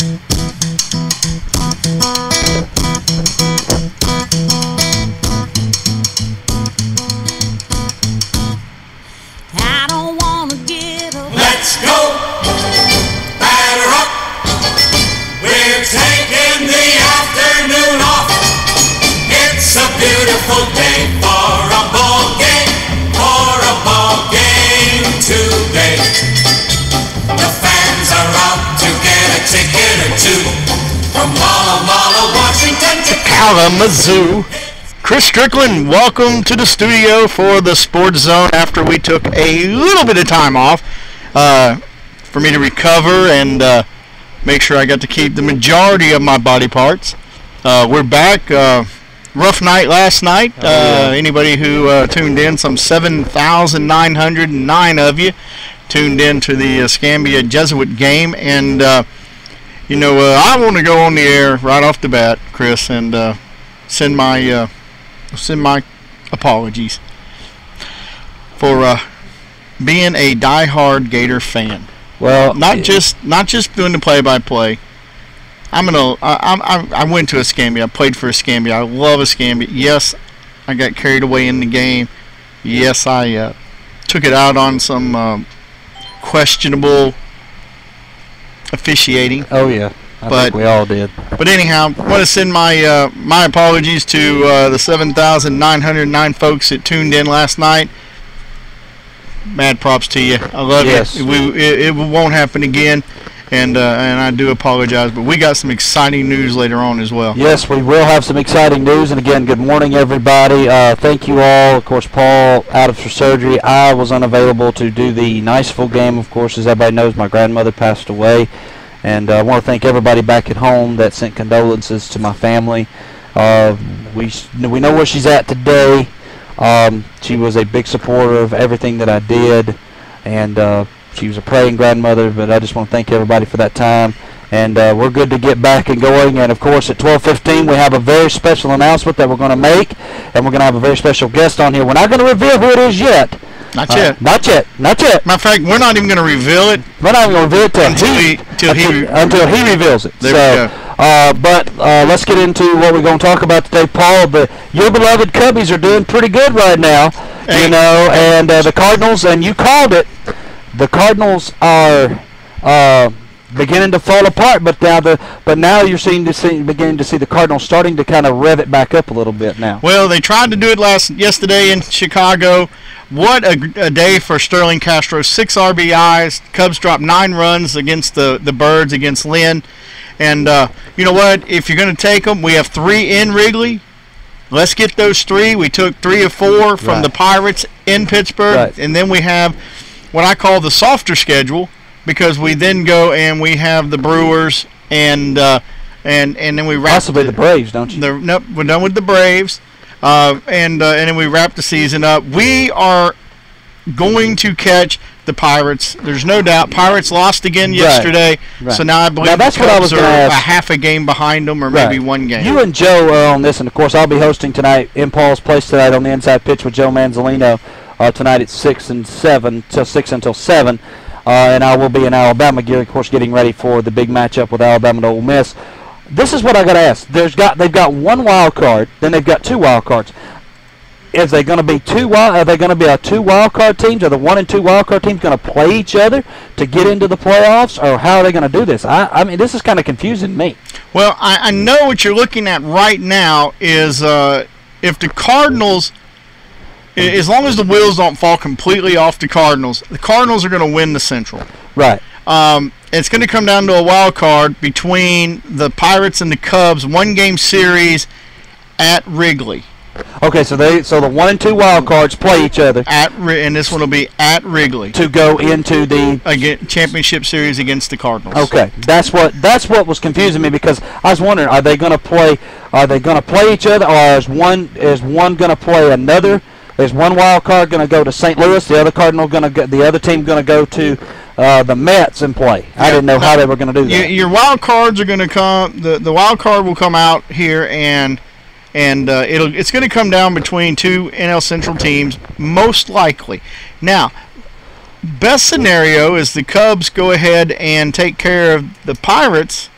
I don't wanna get up. Let's go, batter up. We're taking the afternoon off. It's a beautiful day for a ball game, today. The fans are out to get a ticket or two from Walla, Washington to Kalamazoo. Chris Strickland, welcome to the studio for the Sports Zone after we took a little bit of time off for me to recover and make sure I got to keep the majority of my body parts. We're back. Rough night last night. Anybody who tuned in, some 7,909 of you tuned in to the Escambia Jesuit game. And, I want to go on the air right off the bat, Chris, and send my apologies for being a diehard Gator fan. Well, not just doing the play-by-play. I went to Escambia. I played for Escambia. I love Escambia. Yes, I got carried away in the game. Yes, I took it out on some questionable officiating. Oh yeah, I think we all did. But anyhow, I want to send my my apologies to the 7,909 folks that tuned in last night. Mad props to you. I love it. It won't happen again. And I do apologize, but we got some exciting news later on as well. Yes, we will have some exciting news. And again, good morning, everybody. Thank you all. Of course, Paul out of for surgery. I was unavailable to do the Niceville game. Of course, as everybody knows, my grandmother passed away. And I want to thank everybody back at home that sent condolences to my family. We know where she's at today. She was a big supporter of everything that I did. And she was a praying grandmother, but I just want to thank everybody for that time. And we're good to get back and going. And, of course, at 12:15, we have a very special announcement that we're going to make. And we're going to have a very special guest on here. We're not going to reveal who it is yet. Not yet. Not yet. Matter of fact, we're not even going to reveal it. We're not even going to reveal it until he reveals it. There we go. But let's get into what we're going to talk about today, Paul. Your beloved Cubbies are doing pretty good right now, and the Cardinals, and you called it. The Cardinals are beginning to fall apart, but now you're beginning to see the Cardinals starting to kind of rev it back up a little bit now. Well, they tried to do it yesterday in Chicago. What a day for Sterling Castro. 6 RBIs. Cubs dropped 9 runs against the Birds, against Lynn. And you know what? If you're going to take them, we have 3 in Wrigley. Let's get those 3. We took 3 of 4 from the Pirates in Pittsburgh. And then we have what I call the softer schedule, because we then go and we have the Brewers and then we wrap possibly the Braves, don't you? Nope, we're done with the Braves, and then we wrap the season up. We are going to catch the Pirates. There's no doubt. Pirates lost again yesterday, so now I believe that's the Cubs are a half a game behind them, or maybe 1 game. You and Joe are on this, and of course I'll be hosting tonight in Paul's place tonight on the Inside Pitch with Joe Manzolino. Tonight at 6 and 7 till 6 until 7, and I will be in Alabama gear, of course, getting ready for the big matchup with Alabama and Ole Miss. This is what I got to ask. They've got 1 wild card, then they've got 2 wild cards. Is they going to be 2 wild? Are they going to be 2 wild card teams? Are the 1 and 2 wild card teams going to play each other to get into the playoffs, or how are they going to do this? I mean, this is kind of confusing me. Well, I know what you're looking at right now is if the Cardinals. As long as the wheels don't fall completely off the Cardinals are going to win the Central. Right. It's going to come down to a wild card between the Pirates and the Cubs, 1-game series at Wrigley. Okay, so the 1 and 2 wild cards play each other, and this one will be at Wrigley to go into the championship series against the Cardinals. Okay, that's what was confusing me, because I was wondering, are they going to play each other, or is one going to play another? Is one wild card going to go to St. Louis? The other team going to go to the Mets and play? I didn't know how they were going to do that. Your wild cards are going to come. The wild card will come out here, and it's going to come down between 2 NL Central teams, most likely. Now, best scenario is the Cubs go ahead and take care of the Pirates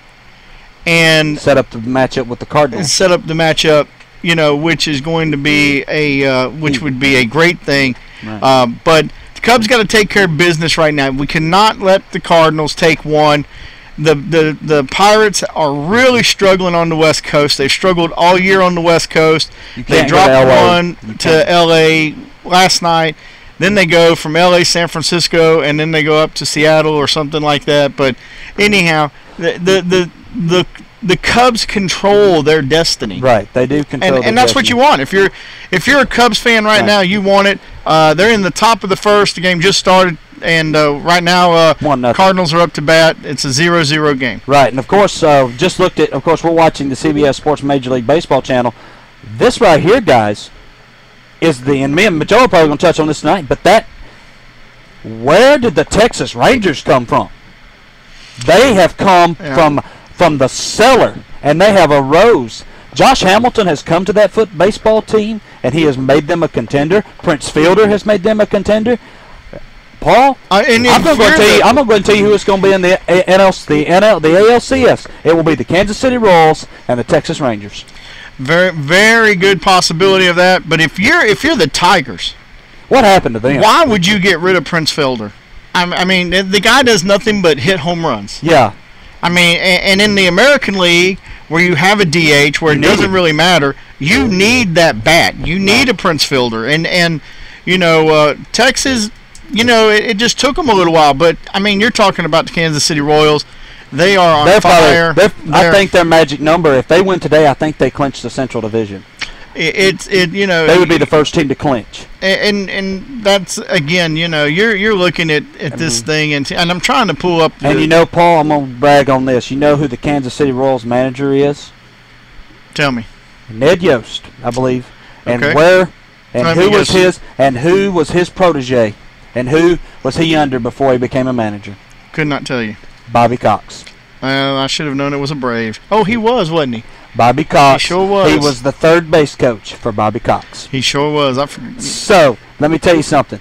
and set up the matchup with the Cardinals. set up the matchup, which is going to be which would be a great thing. Right. But the Cubs got to take care of business right now. We cannot let the Cardinals take one. The Pirates are really struggling on the West Coast. They've struggled all year on the West Coast. They can't go dropped to LA. one to L.A. last night. Then they go from L.A., San Francisco, and then they go up to Seattle or something like that. But anyhow, the Cubs control their destiny. Right, they do control. And that's what you want. If you're a Cubs fan right now, you want it. They're in the top of the first. The game just started, and right now 1-0. Cardinals are up to bat. It's a 0-0 game. Right, and of course, just looked at. Of course, we're watching the CBS Sports Major League Baseball channel. This right here, guys, is and me and Joe are probably going to touch on this tonight. But where did the Texas Rangers come from? They have come from the cellar, and they have arose. Josh Hamilton has come to that baseball team, and he has made them a contender. Prince Fielder has made them a contender. Paul, I'm going to tell you who it's going to be in the ALCS. It will be the Kansas City Royals and the Texas Rangers. Very, very good possibility of that. But if you're the Tigers, what happened to them? Why would you get rid of Prince Fielder? I mean, the guy does nothing but hit home runs. Yeah. I mean, and in the American League, where you have a DH, where it doesn't really matter, you need that bat. You need a Prince Fielder. And Texas, it just took them a little while. But, I mean, you're talking about the Kansas City Royals. They are on fire. I think their magic number, if they win today, I think they clinch the Central Division. They would be the first team to clinch. And that's, again, you're looking at this thing, and I'm trying to pull up. And Paul, I'm going to brag on this. You know who the Kansas City Royals manager is? Tell me. Ned Yost, I believe. And okay. who was his protege? And who was he under before he became a manager? Could not tell you. Bobby Cox. I should have known it was a Brave. Oh, he was, wasn't he? Bobby Cox. He sure was. He was the third base coach for Bobby Cox. He sure was. So let me tell you something.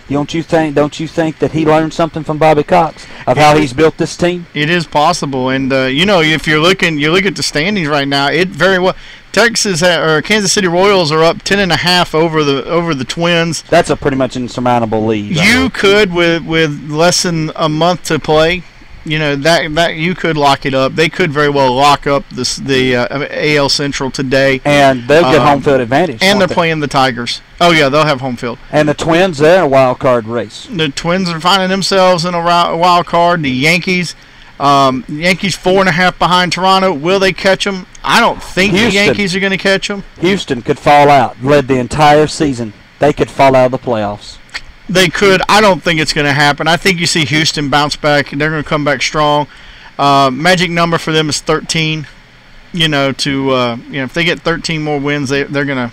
Don't you think that he learned something from Bobby Cox of how he's built this team? It is possible, and if you look at the standings right now, it very well. Kansas City Royals are up 10.5 over the Twins. That's a pretty much insurmountable lead. You could with less than a month to play. That you could lock it up. They could very well lock up the AL Central today, and they'll get home field advantage. And they're playing the Tigers. Oh yeah, they'll have home field. And the Twins, they're in a wild card race. The Twins are finding themselves in a wild card. The Yankees 4.5 behind Toronto. Will they catch them? I don't think the Yankees are going to catch them. Houston could fall out. Led the entire season. They could fall out of the playoffs. They could. I don't think it's going to happen. I think you see Houston bounce back. They're going to come back strong. Magic number for them is 13. If they get 13 more wins, they're going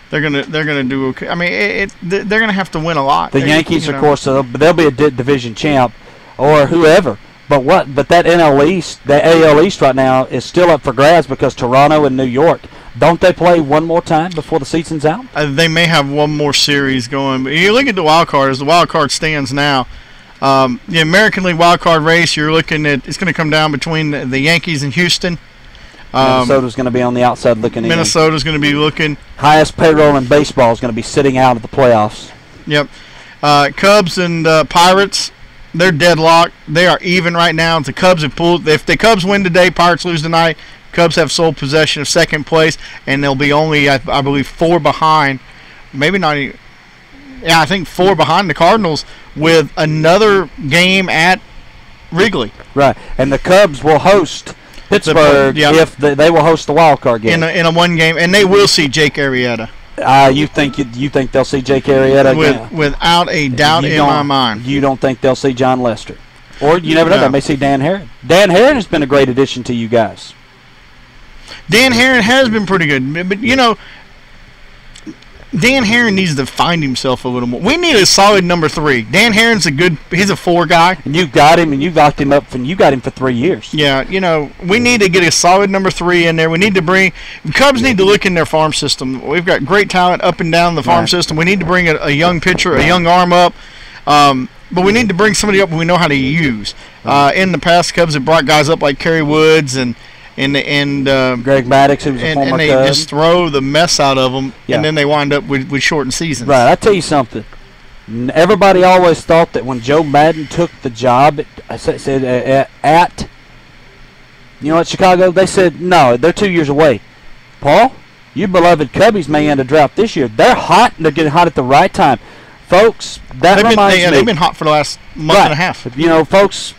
to do okay. I mean, they're going to have to win a lot. The Yankees, of course, they'll be a division champ or whoever. But that NL East, the AL East right now is still up for grabs because Toronto and New York. Don't they play one more time before the season's out? They may have one more series going. But you look at the wild card, as the wild card stands now. The American League wild card race, you're looking at, it's going to come down between the Yankees and Houston. Minnesota's going to be on the outside looking in. Minnesota's going to be looking. Highest payroll in baseball is going to be sitting out of the playoffs. Yep. Cubs and Pirates, they're deadlocked. They are even right now. The Cubs have pulled. If the Cubs win today, Pirates lose tonight. Cubs have sole possession of second place, and they'll be only, I believe, 4 behind. Maybe not even. Yeah, I think 4 behind the Cardinals with another game at Wrigley. Right, and the Cubs will host Pittsburgh if they will host the wild card game in a one game, and they will see Jake Arrieta. You think they'll see Jake Arrieta again? Without a doubt in my mind. You don't think they'll see John Lester, or you never know, they may see Dan Herron. Dan Herron has been a great addition to you guys. Dan Herron has been pretty good, but Dan Herron needs to find himself a little more. We need a solid number 3. Dan Herron's he's a 4 guy. And you got him, and you locked him up, and you got him for 3 years. Yeah, we need to get a solid number 3 in there. We need to Cubs need to look in their farm system. We've got great talent up and down the farm system. We need to bring a young pitcher, a young arm up. but we need to bring somebody up we know how to use. In the past, Cubs have brought guys up like Kerry Woods and Greg Maddox, who was a former and they Cub. just throw the mess out of them, and then they wind up with shortened seasons. Right. I tell you something. Everybody always thought that when Joe Madden took the job at Chicago, they said, no, they're 2 years away. Paul, you beloved Cubbies may end a drought this year. They're hot, and they're getting hot at the right time. Folks, that reminds me. They've been hot for the last month and a half. Folks,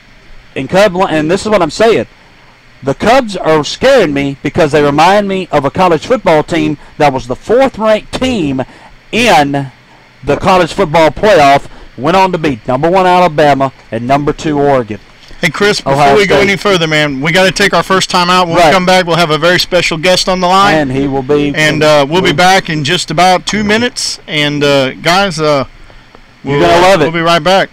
in and this is what I'm saying. The Cubs are scaring me because they remind me of a college football team that was the 4th-ranked team in the college football playoff, went on to beat number 1 Alabama and number 2 Oregon. Hey, Chris, before we go any further, man, we got to take our first time out. When we come back, we'll have a very special guest on the line. And he will be. And we'll be back in just about 2 minutes. And, guys, you're going to love it. We'll be right back.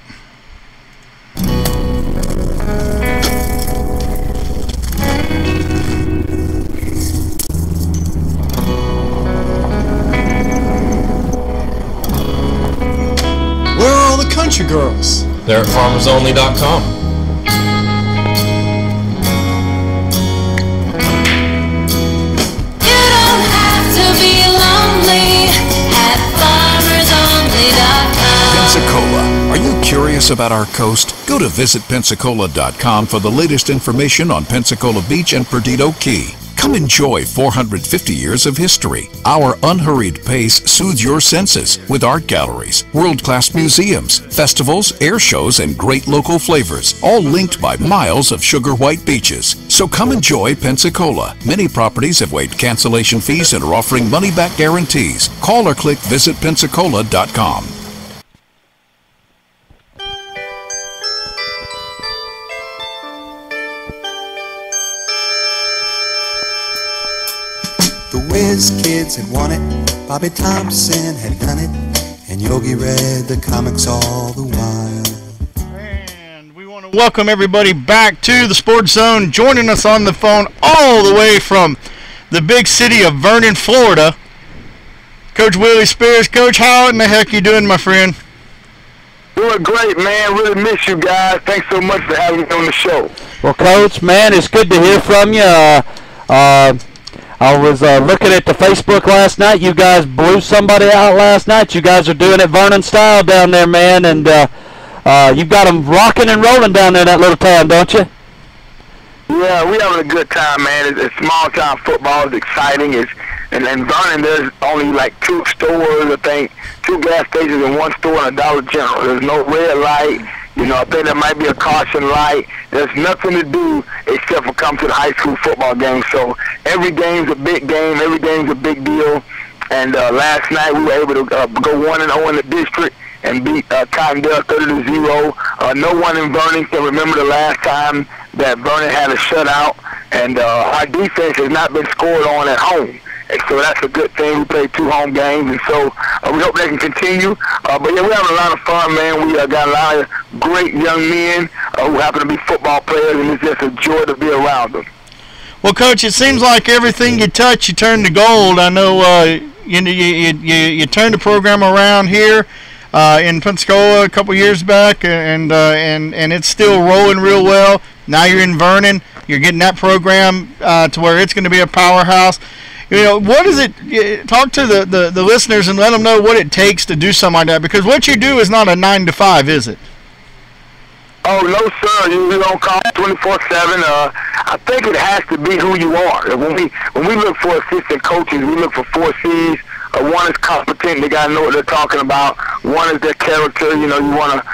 Where are all the country girls? They're at farmersonly.com. You don't have to be lonely at farmersonly.com. Pensacola. Are you curious about our coast? Go to visitpensacola.com for the latest information on Pensacola Beach and Perdido Key. Come enjoy 450 years of history. Our unhurried pace soothes your senses with art galleries, world-class museums, festivals, air shows, and great local flavors, all linked by miles of sugar white beaches. So come enjoy Pensacola. Many properties have waived cancellation fees and are offering money-back guarantees. Call or click visitpensacola.com. The Whiz Kids had won it, Bobby Thompson had done it, and Yogi read the comics all the while. And we want to welcome everybody back to the Sports Zone. Joining us on the phone all the way from the big city of Vernon, Florida, Coach Willie Spears. Coach, how in the heck you doing, my friend? Doing great, man. Really miss you guys. Thanks so much for having me on the show. Well, Coach, man, it's good to hear from you. I was looking at the Facebook last night. You guys blew somebody out last night. You guys are doing it Vernon style down there, man, and you've got them rocking and rolling down there in that little town, don't you? Yeah, we having a good time, man. It's small town football. It's exciting. And Vernon, there's only like 2 stores, I think, 2 gas stations and 1 store and a Dollar General. There's no red light. You know, I think there might be a caution light. There's nothing to do except for come to the high school football game. So every game's a big game. Every game's a big deal. And last night we were able to go 1-0 in the district and beat Cottondale 30-0. No one in Vernon can remember the last time that Vernon had a shutout. And our defense has not been scored on at home. And so that's a good thing. We played 2 home games, and so we hope they can continue. But, yeah, we're having a lot of fun, man. We got a lot of great young men who happen to be football players, and it's just a joy to be around them. Well, Coach, it seems like everything you touch, you turn to gold. I know you turned the program around here in Pensacola a couple years back, and it's still rolling real well. Now you're in Vernon. You're getting that program to where it's going to be a powerhouse. You know, what is it? Talk to the listeners and let them know what it takes to do something like that, because what you do is not a 9-to-5, is it? Oh, no, sir. You don't call 24/7. I think it has to be who you are. When we look for assistant coaches, we look for 4 C's. One is competent. They got to know what they're talking about. One is their character. You know, you want to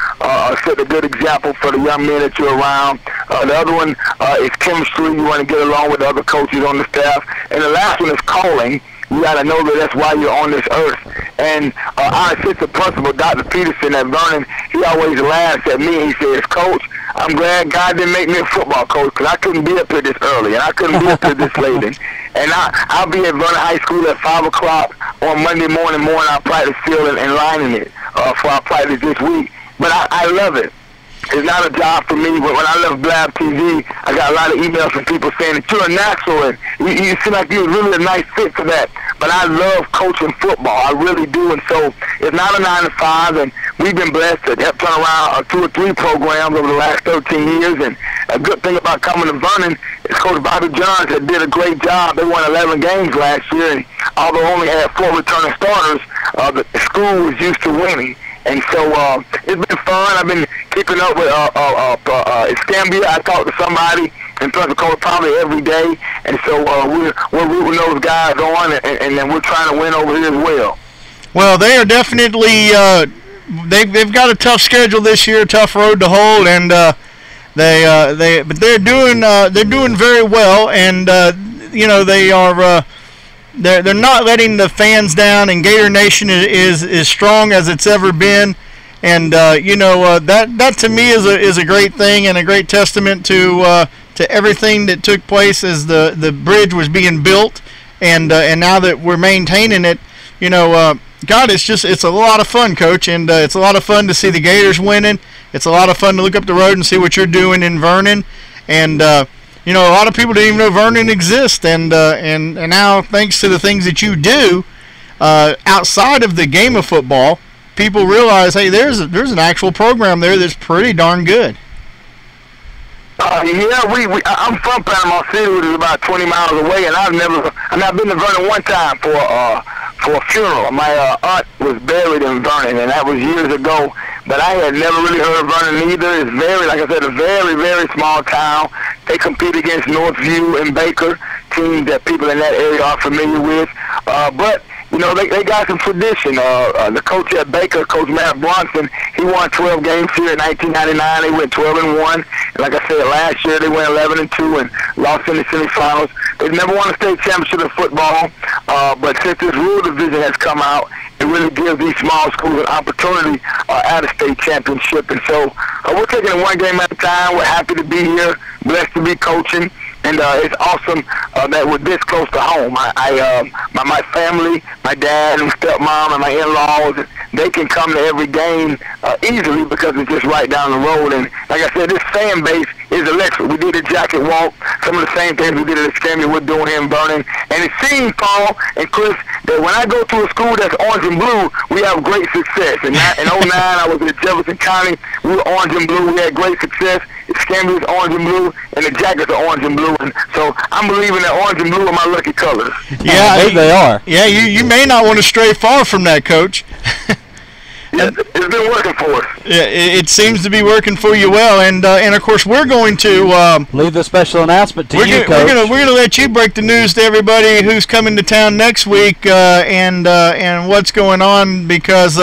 set a good example for the young men that you're around. The other one is chemistry. You want to get along with the other coaches on the staff. And the last one is calling. You got to know that that's why you're on this earth. And our assistant principal, Dr. Peterson at Vernon, he always laughs at me. He says, Coach, I'm glad God didn't make me a football coach, because I couldn't be up here this early, and I couldn't be up here this late. And I'll be at Vernon High School at 5 o'clock on Monday morning. I'll practice field and lining it for our practice this week. But I love it. It's not a job for me. When I left Blab TV, I got a lot of emails from people saying that you're a natural and you seem like you're really a nice fit for that. But I love coaching football. I really do. And so it's not a 9-to-5. And we've been blessed to help turn around 2 or 3 programs over the last 13 years. And a good thing about coming to Vernon is Coach Bobby Johns that did a great job. They won 11 games last year, and although only had 4 returning starters, the school was used to winning. And so it's been fun. I've been keeping up with Escambia. I talk to somebody in Pensacola probably every day, and so we're rooting those guys on, and then we're trying to win over here as well. Well, they are definitely they've got a tough schedule this year, tough road to hold, and but they're doing very well, and you know, they are. They're not letting the fans down, and Gator Nation is strong as it's ever been, and you know, that to me is a great thing and a great testament to everything that took place as the bridge was being built, and now that we're maintaining it, you know, God, it's a lot of fun, Coach, and it's a lot of fun to see the Gators winning. It's a lot of fun to look up the road and see what you're doing in Vernon, and you know, a lot of people didn't even know Vernon exists, and now, thanks to the things that you do outside of the game of football, people realize, hey, there's an actual program there that's pretty darn good. Yeah, I'm from Panama City, which is about 20 miles away, and I've been to Vernon one time for a funeral. My aunt was buried in Vernon, and that was years ago. But I had never really heard of Vernon either. It's very, like I said, a very, very small town. They compete against Northview and Baker, teams that people in that area are familiar with. But you know, they got some tradition. The coach at Baker, Coach Matt Bronson, he won 12 games here in 1999. They went 12-1. And like I said, last year they went 11-2 and lost in the semifinals. They've never won a state championship in football, but since this rule division has come out, it really gives these small schools an opportunity at a state championship. And so we're taking it one game at a time. We're happy to be here, blessed to be coaching. And it's awesome that we're this close to home. My family, my dad and stepmom and my in-laws, they can come to every game easily because it's just right down the road. And like I said, this fan base is electric. We did a jacket walk, some of the same things we did at Escambia, we're doing here in Vernon. And it seems, Paul and Chris, that when I go to a school that's orange and blue, we have great success. And in 09, I was at Jefferson County. We were orange and blue. We had great success. Escambia is orange and blue, and the Jackets are orange and blue. And so I'm believing that orange and blue are my lucky colors. Yeah, I think they are. Yeah, you may not want to stray far from that, Coach. Yeah, it's been working for us. Yeah, it seems to be working for you well, and of course we're going to leave the special announcement to you, Coach. We're gonna let you break the news to everybody who's coming to town next week and what's going on, because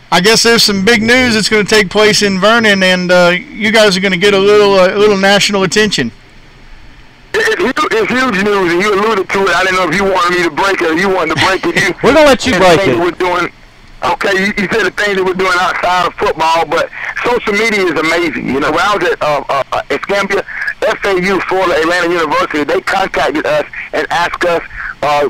I guess there's some big news that's going to take place in Vernon, and you guys are going to get a little national attention. It's huge news, and you alluded to it. I didn't know if you wanted me to break it or you wanted to break it. We're going to let you break it. We're doing. Okay, you said the things that we're doing outside of football, but social media is amazing. You know, when I was at Escambia, FAU, Florida Atlantic University, they contacted us and asked us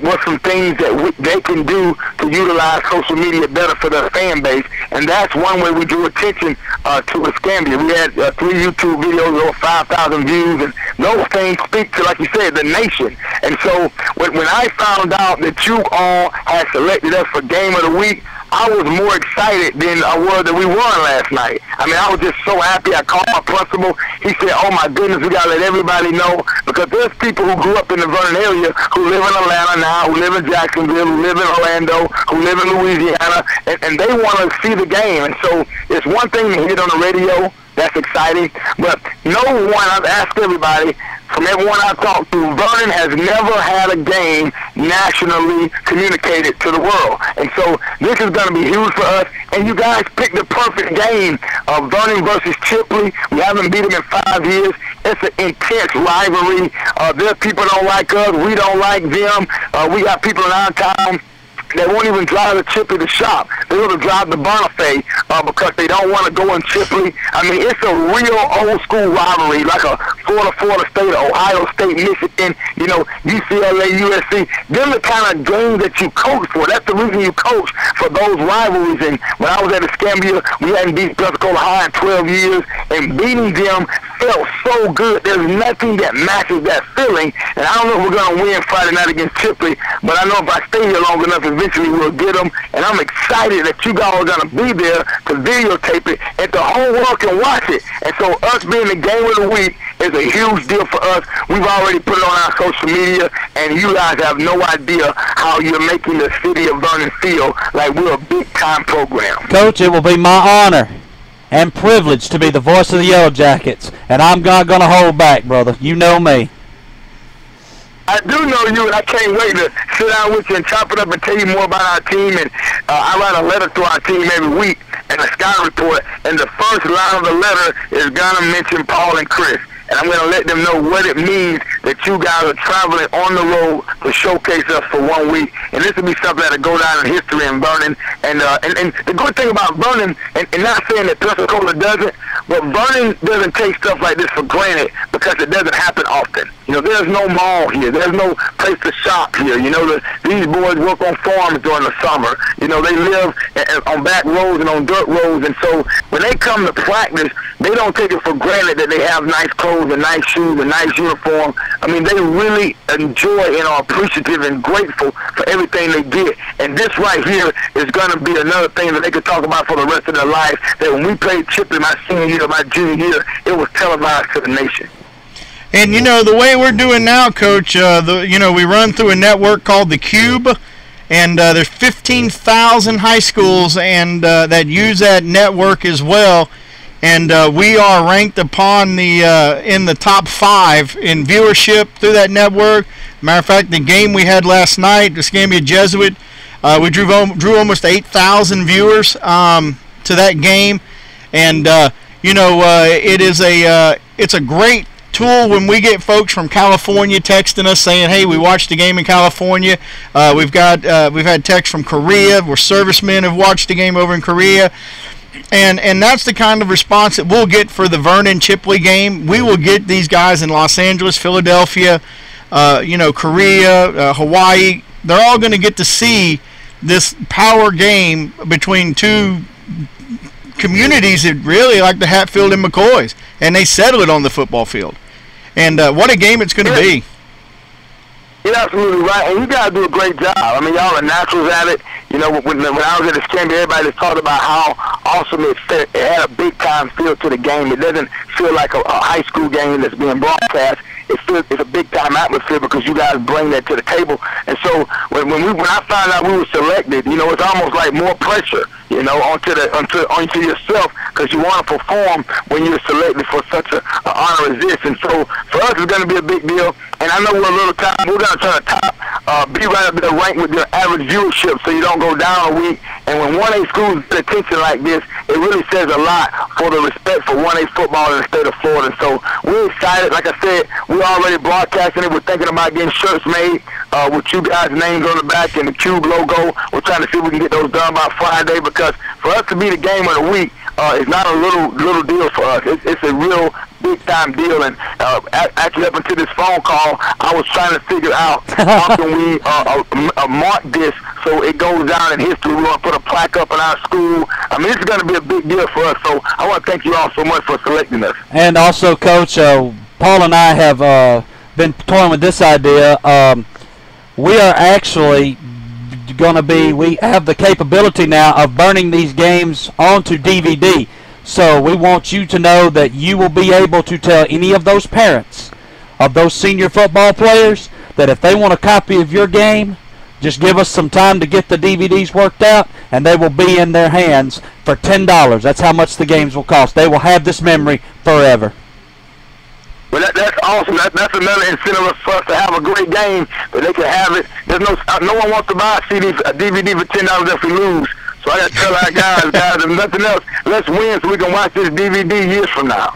what some things that they can do to utilize social media better for their fan base, and that's one way we drew attention to Escambia. We had 3 YouTube videos, over 5,000 views, and those things speak to, like you said, the nation. And so when I found out that you all had selected us for Game of the Week, I was more excited than I was that we won last night. I mean, I was just so happy. I called my principal. He said, oh, my goodness, we got to let everybody know, because there's people who grew up in the Vernon area who live in Atlanta now, who live in Jacksonville, who live in Orlando, who live in Louisiana, and they want to see the game. And so it's one thing to hear it on the radio. That's exciting. But no one, I've asked everybody, from everyone I've talked to, Vernon has never had a game nationally communicated to the world. And so this is going to be huge for us. And you guys picked the perfect game of Vernon versus Chipley. We haven't beat them in 5 years. It's an intense rivalry. Their people don't like us. We don't like them. We got people in our town they won't even drive the Chipley to shop. They want to drive the Bonifay because they don't want to go in Chipley. I mean, it's a real old school rivalry, like a Florida State, Ohio State, Michigan, you know, UCLA, USC. Them the kind of games that you coach for. That's the reason you coach, for those rivalries. And when I was at Escambia, we hadn't beat Pensacola High in 12 years, and beating them felt so good. There's nothing that matches that feeling. And I don't know if we're going to win Friday night against Chipley, but I know if I stay here long enough, eventually we'll get them. And I'm excited that you guys are going to be there to videotape it and the whole world can watch it. And so us being the game of the week is a huge deal for us. We've already put it on our social media, and you guys have no idea how you're making the city of Vernon feel like we're a big-time program. Coach, it will be my honor and privilege to be the voice of the Yellow Jackets, and I'm not going to hold back, brother. You know me. I do know you, and I can't wait to sit down with you and chop it up and tell you more about our team. And I write a letter to our team every week and a scout report, and the first line of the letter is going to mention Paul and Chris. And I'm going to let them know what it means that you guys are traveling on the road to showcase us for 1 week. And this will be something that will go down in history in Vernon. And the good thing about Vernon, and not saying that Pensacola doesn't, but Vernon doesn't take stuff like this for granted because it doesn't happen often. You know, there's no mall here. There's no place to shop here. You know, these boys work on farms during the summer. You know, they live on back roads and on dirt roads. And so when they come to practice, they don't take it for granted that they have nice clothes and nice shoes and nice uniform. I mean, they really enjoy and are appreciative and grateful for everything they get. And this right here is going to be another thing that they could talk about for the rest of their life, that when we played Chipley my senior year, my junior year, it was televised to the nation. And, you know, the way we're doing now, Coach, we run through a network called The Cube, and there's 15,000 high schools and that use that network as well. And we are ranked upon in the top 5 in viewership through that network. Matter of fact, the game we had last night, the Escambia Jesuit, we drew almost 8,000 viewers to that game. And, it's a great tool when we get folks from California texting us saying, hey, we watched the game in California. We've had texts from Korea where servicemen have watched the game over in Korea. And that's the kind of response that we'll get for the Vernon Chipley game. We will get these guys in Los Angeles, Philadelphia, Korea, Hawaii. They're all going to get to see this power game between two communities that really like the Hatfield and McCoys, and they settle it on the football field. And what a game it's going to be. You're absolutely right, and you guys do a great job. I mean, y'all are naturals at it. You know, when I was at Escambia, everybody just talked about how awesome it fit. It had a big-time feel to the game. It doesn't feel like a high school game that's being broadcast. It's a big-time atmosphere because you guys bring that to the table. And so when I found out we were selected, you know, it's almost like more pressure, you know, onto yourself because you want to perform when you're selected for such an honor as this. And so for us, it's going to be a big deal. And I know we're a little time. We're going to try to be right up there ranked with your average viewership so you don't go down a week. And when 1A schools get attention like this, it really says a lot for the respect for 1A football in the state of Florida. So we're excited. Like I said, we're already broadcasting it. We're thinking about getting shirts made with you guys' names on the back and the Cube logo. We're trying to see if we can get those done by Friday because for us to be the game of the week is not a little deal for us. It's a real big-time deal. And actually up until this phone call, I was trying to figure out how can we mark this so it goes down in history. We want to put a plaque up in our school. I mean, this is going to be a big deal for us. So I want to thank you all so much for selecting us. And also, Coach, Paul and I have been toying with this idea. We are actually we have the capability now of burning these games onto DVD. So we want you to know that you will be able to tell any of those parents of those senior football players that if they want a copy of your game, just give us some time to get the DVDs worked out, and they will be in their hands for $10. That's how much the games will cost. They will have this memory forever. Well, that's awesome. That's another incentive for us to have a great game, that they can have it. There's no one wants to buy a DVD for $10 if we lose. So I got to tell our guys, if nothing else, let's win so we can watch this DVD years from now.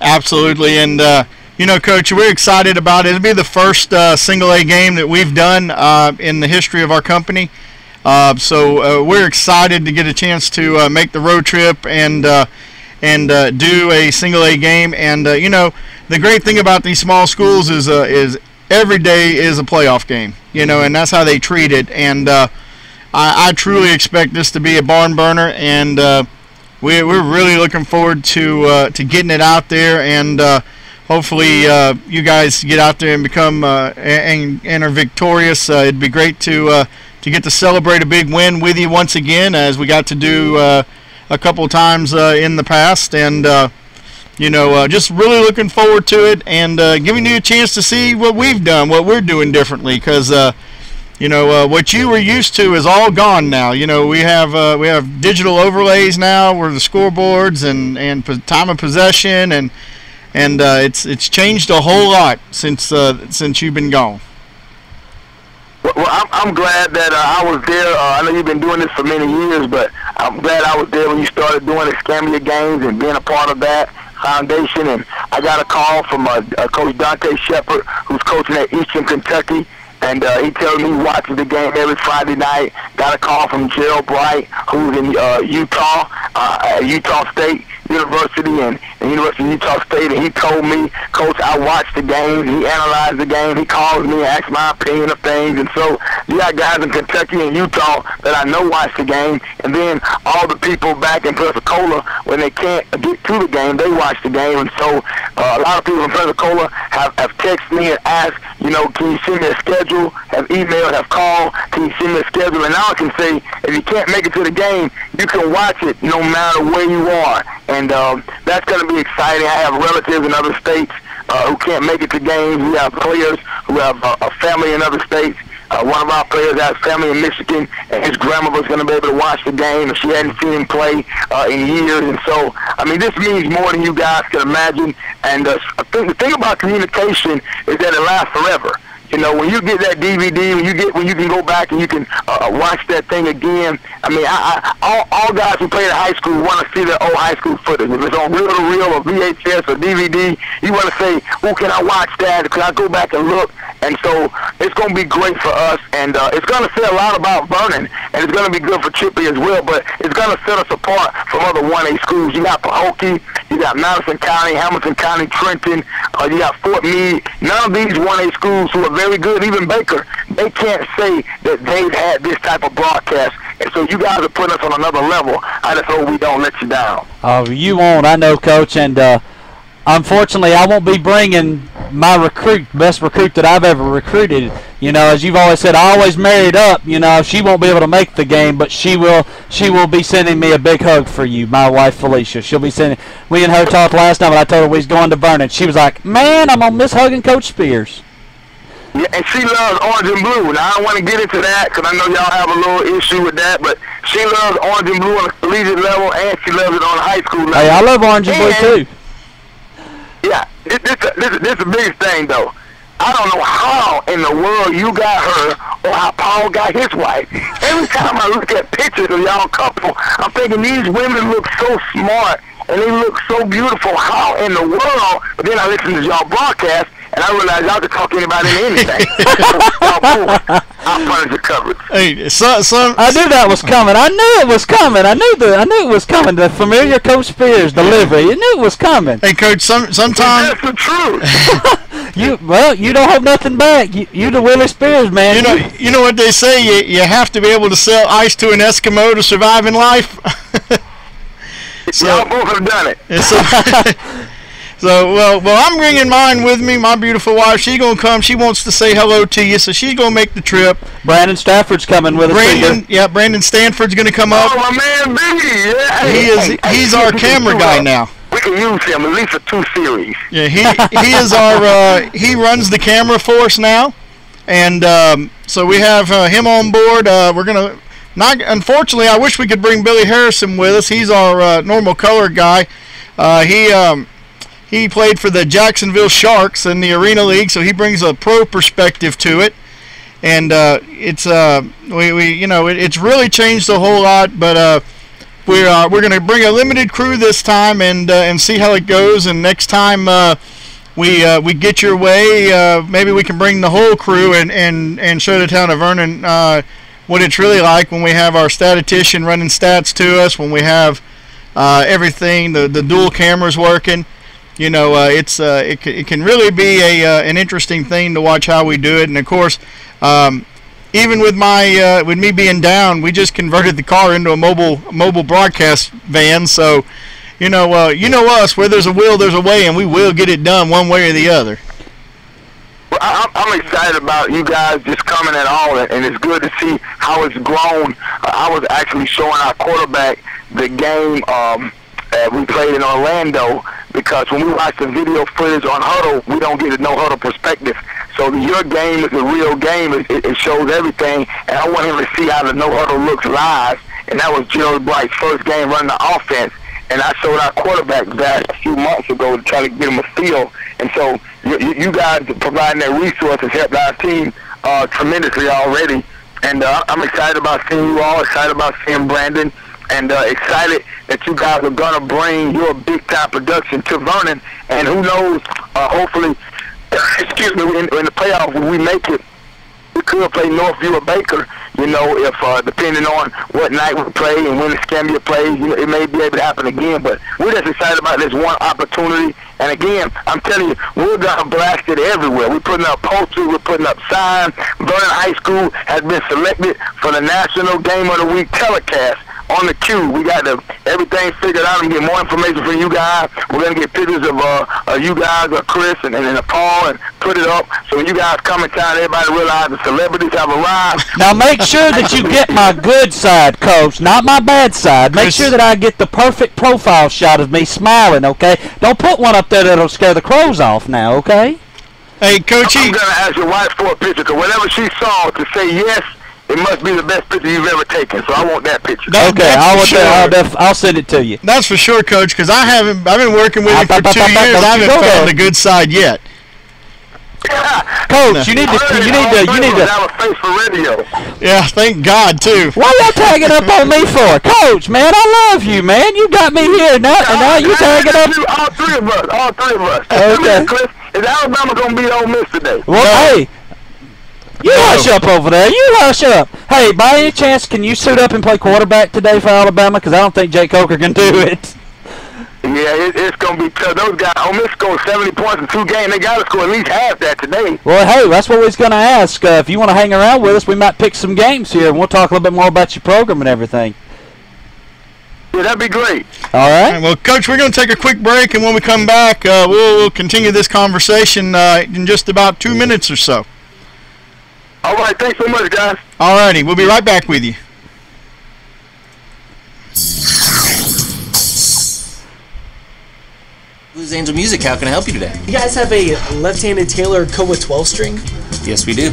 Absolutely. And, Coach, we're excited about it. It'll be the first single-A game that we've done in the history of our company. So we're excited to get a chance to make the road trip and do a single-A game. And, the great thing about these small schools is every day is a playoff game, and that's how they treat it. And I truly expect this to be a barn burner, and we're really looking forward to getting it out there, and hopefully you guys get out there and become and are victorious. It'd be great to get to celebrate a big win with you once again, as we got to do a couple of times in the past, and just really looking forward to it, and giving you a chance to see what we've done, what we're doing differently, because what you were used to is all gone now. We have digital overlays now, where the scoreboards and time of possession, and it's changed a whole lot since you've been gone. Well, I'm glad that I was there. I know you've been doing this for many years, but I'm glad I was there when you started doing the Escambia games and being a part of that foundation. And I got a call from Coach Dante Shepard, who's coaching at Eastern Kentucky, and he tells me he watches the game every Friday night. Got a call from Gerald Bright, who's in Utah, at Utah State University and University of Utah State, and he told me, Coach, I watched the game. He analyzed the game. He calls me and asks my opinion of things. And so you got guys in Kentucky and Utah that I know watch the game, and then all the people back in Pensacola, when they can't get to the game, they watch the game. And so a lot of people in Pensacola have texted me and asked, can you send me a schedule, have emailed, have called, can you send me a schedule? And now I can say, if you can't make it to the game, you can watch it no matter where you are. And that's going to be exciting. I have relatives in other states who can't make it to games. We have players who have a family in other states. One of our players has family in Michigan, and his grandmother's going to be able to watch the game, and she hadn't seen him play in years. And so, this means more than you guys can imagine. And I think the thing about communication is that it lasts forever. When you get that DVD, when you can go back and you can watch that thing again. All guys who played in high school want to see their old high school footage. If it's on reel-to-reel or VHS or DVD, you want to say, "Oh, can I watch that? Can I go back and look?" And so it's going to be great for us, and it's going to say a lot about Vernon, and it's going to be good for Chipley as well. But it's going to set us apart from other 1A schools. You got Pahokee, you got Madison County, Hamilton County, Trenton, you got Fort Meade. None of these 1A schools who are very good, even Baker, they can't say that they've had this type of broadcast. And so you guys are putting us on another level. I just hope we don't let you down. You won't, I know, Coach. And unfortunately, I won't be bringing my best recruit that I've ever recruited. As you've always said, I always married up. She won't be able to make the game, but she will be sending me a big hug for you, my wife Felicia. She'll be sending. We and her talked last night when I told her we was going to Vernon. She was like, "Man, I'm gonna miss hugging Coach Spears." Yeah, and she loves orange and blue. Now, I don't want to get into that because I know y'all have a little issue with that, but she loves orange and blue on a collegiate level, and she loves it on a high school level. Hey, I love orange and blue, too. Yeah, this is the biggest thing, though. I don't know how in the world you got her or how Paul got his wife. Every time I look at pictures of y'all couple, I'm thinking these women look so smart and they look so beautiful. How in the world? But then I listen to y'all broadcast, and I realize y'all can talk anybody into anything. I'll punish the coverage. Hey, I knew that was coming. I knew it was coming. I knew it was coming. The familiar Coach Spears delivery. You knew it was coming. Hey, Coach. Sometimes that's the truth. You don't hold nothing back. You the Willie Spears, man. You know what they say. You have to be able to sell ice to an Eskimo to survive in life. Y'all both have done it. So, well, I'm bringing mine with me. My beautiful wife, she's gonna come. She wants to say hello to you, so she's gonna make the trip. Brandon Stafford's coming with us. Brandon Stanford's gonna come up. Oh, my man, Biggie. Yeah. He's our camera guy now. We can use him at least for 2 series. Yeah, he is our he runs the camera for us now, and so we have him on board. We're gonna unfortunately, I wish we could bring Billy Harrison with us. He's our normal color guy. He played for the Jacksonville Sharks in the Arena League, so he brings a pro perspective to it. And it's it's really changed a whole lot. But we're going to bring a limited crew this time and see how it goes. And next time we get your way, maybe we can bring the whole crew and show the town of Vernon what it's really like when we have our statistician running stats to us, when we have everything, the dual cameras working. It can really be an interesting thing to watch how we do it. And of course, even with my with me being down, we just converted the car into a mobile broadcast van. So, you know us. Where there's a will, there's a way, and we will get it done one way or the other. Well, I'm excited about you guys just coming at all, and it's good to see how it's grown. I was actually showing our quarterback the game we played in Orlando, because when we watch the video footage on Huddle, we don't get a no-huddle perspective. So your game is a real game. It shows everything, and I want him to see how the no-huddle looks live. And that was Gerald Bright's first game running the offense. And I showed our quarterback that a few months ago to try to get him a feel. And so you guys providing that resource has helped our team tremendously already. And I'm excited about seeing you all, excited about seeing Brandon, and excited that you guys are going to bring your big-time production to Vernon. And who knows, hopefully, excuse me, in the playoffs, when we make it, we could play Northview or Baker, you know, if depending on what night we play and when the Scambia plays, you know, it may be able to happen again. But we're just excited about this one opportunity. And again, I'm telling you, we're going to blast it everywhere. We're putting up posters, we're putting up signs. Vernon High School has been selected for the National Game of the Week telecast on the queue. We got everything figured out and get more information from you guys. We're going to get pictures of you guys, Chris and Paul, and put it up so when you guys come in town, everybody realize the celebrities have arrived. Now make sure that you get my good side, Coach, not my bad side. Make sure that I get the perfect profile shot of me smiling, okay? Don't put one up there that'll scare the crows off now, okay? Hey, Coach, I'm going to ask your wife for a picture, because whatever she saw to say yes, it must be the best picture you've ever taken. So I want that picture. Okay, I'll send it to you. That's for sure, Coach, because I've been working with you for 2 years. I haven't found the good side yet. Coach, you need to. have a face for radio. Yeah, thank God too. What y'all tagging up on me for, Coach? Man, I love you, man. You got me here now, and now you tagging up. All three of us. Okay. Chris, is Alabama gonna beat Ole Miss today? Well, hey. You hush up over there. You hush up. Hey, by any chance, can you suit up and play quarterback today for Alabama? Because I don't think Jake Coker can do it. Yeah, it's going to be tough. Those guys, Ole Miss scored 70 points in 2 games. They got to score at least half that today. Well, hey, that's what we was going to ask. If you want to hang around with us, we might pick some games here, and we'll talk a little bit more about your program and everything. Yeah, that'd be great. All right. All right, well, Coach, we're going to take a quick break, and when we come back, we'll continue this conversation in just about 2 minutes or so. All right, thanks so much, guys. All righty, we'll be right back with you. Blues Angel Music, how can I help you today? You guys have a left-handed Taylor Koa 12-string? Yes, we do.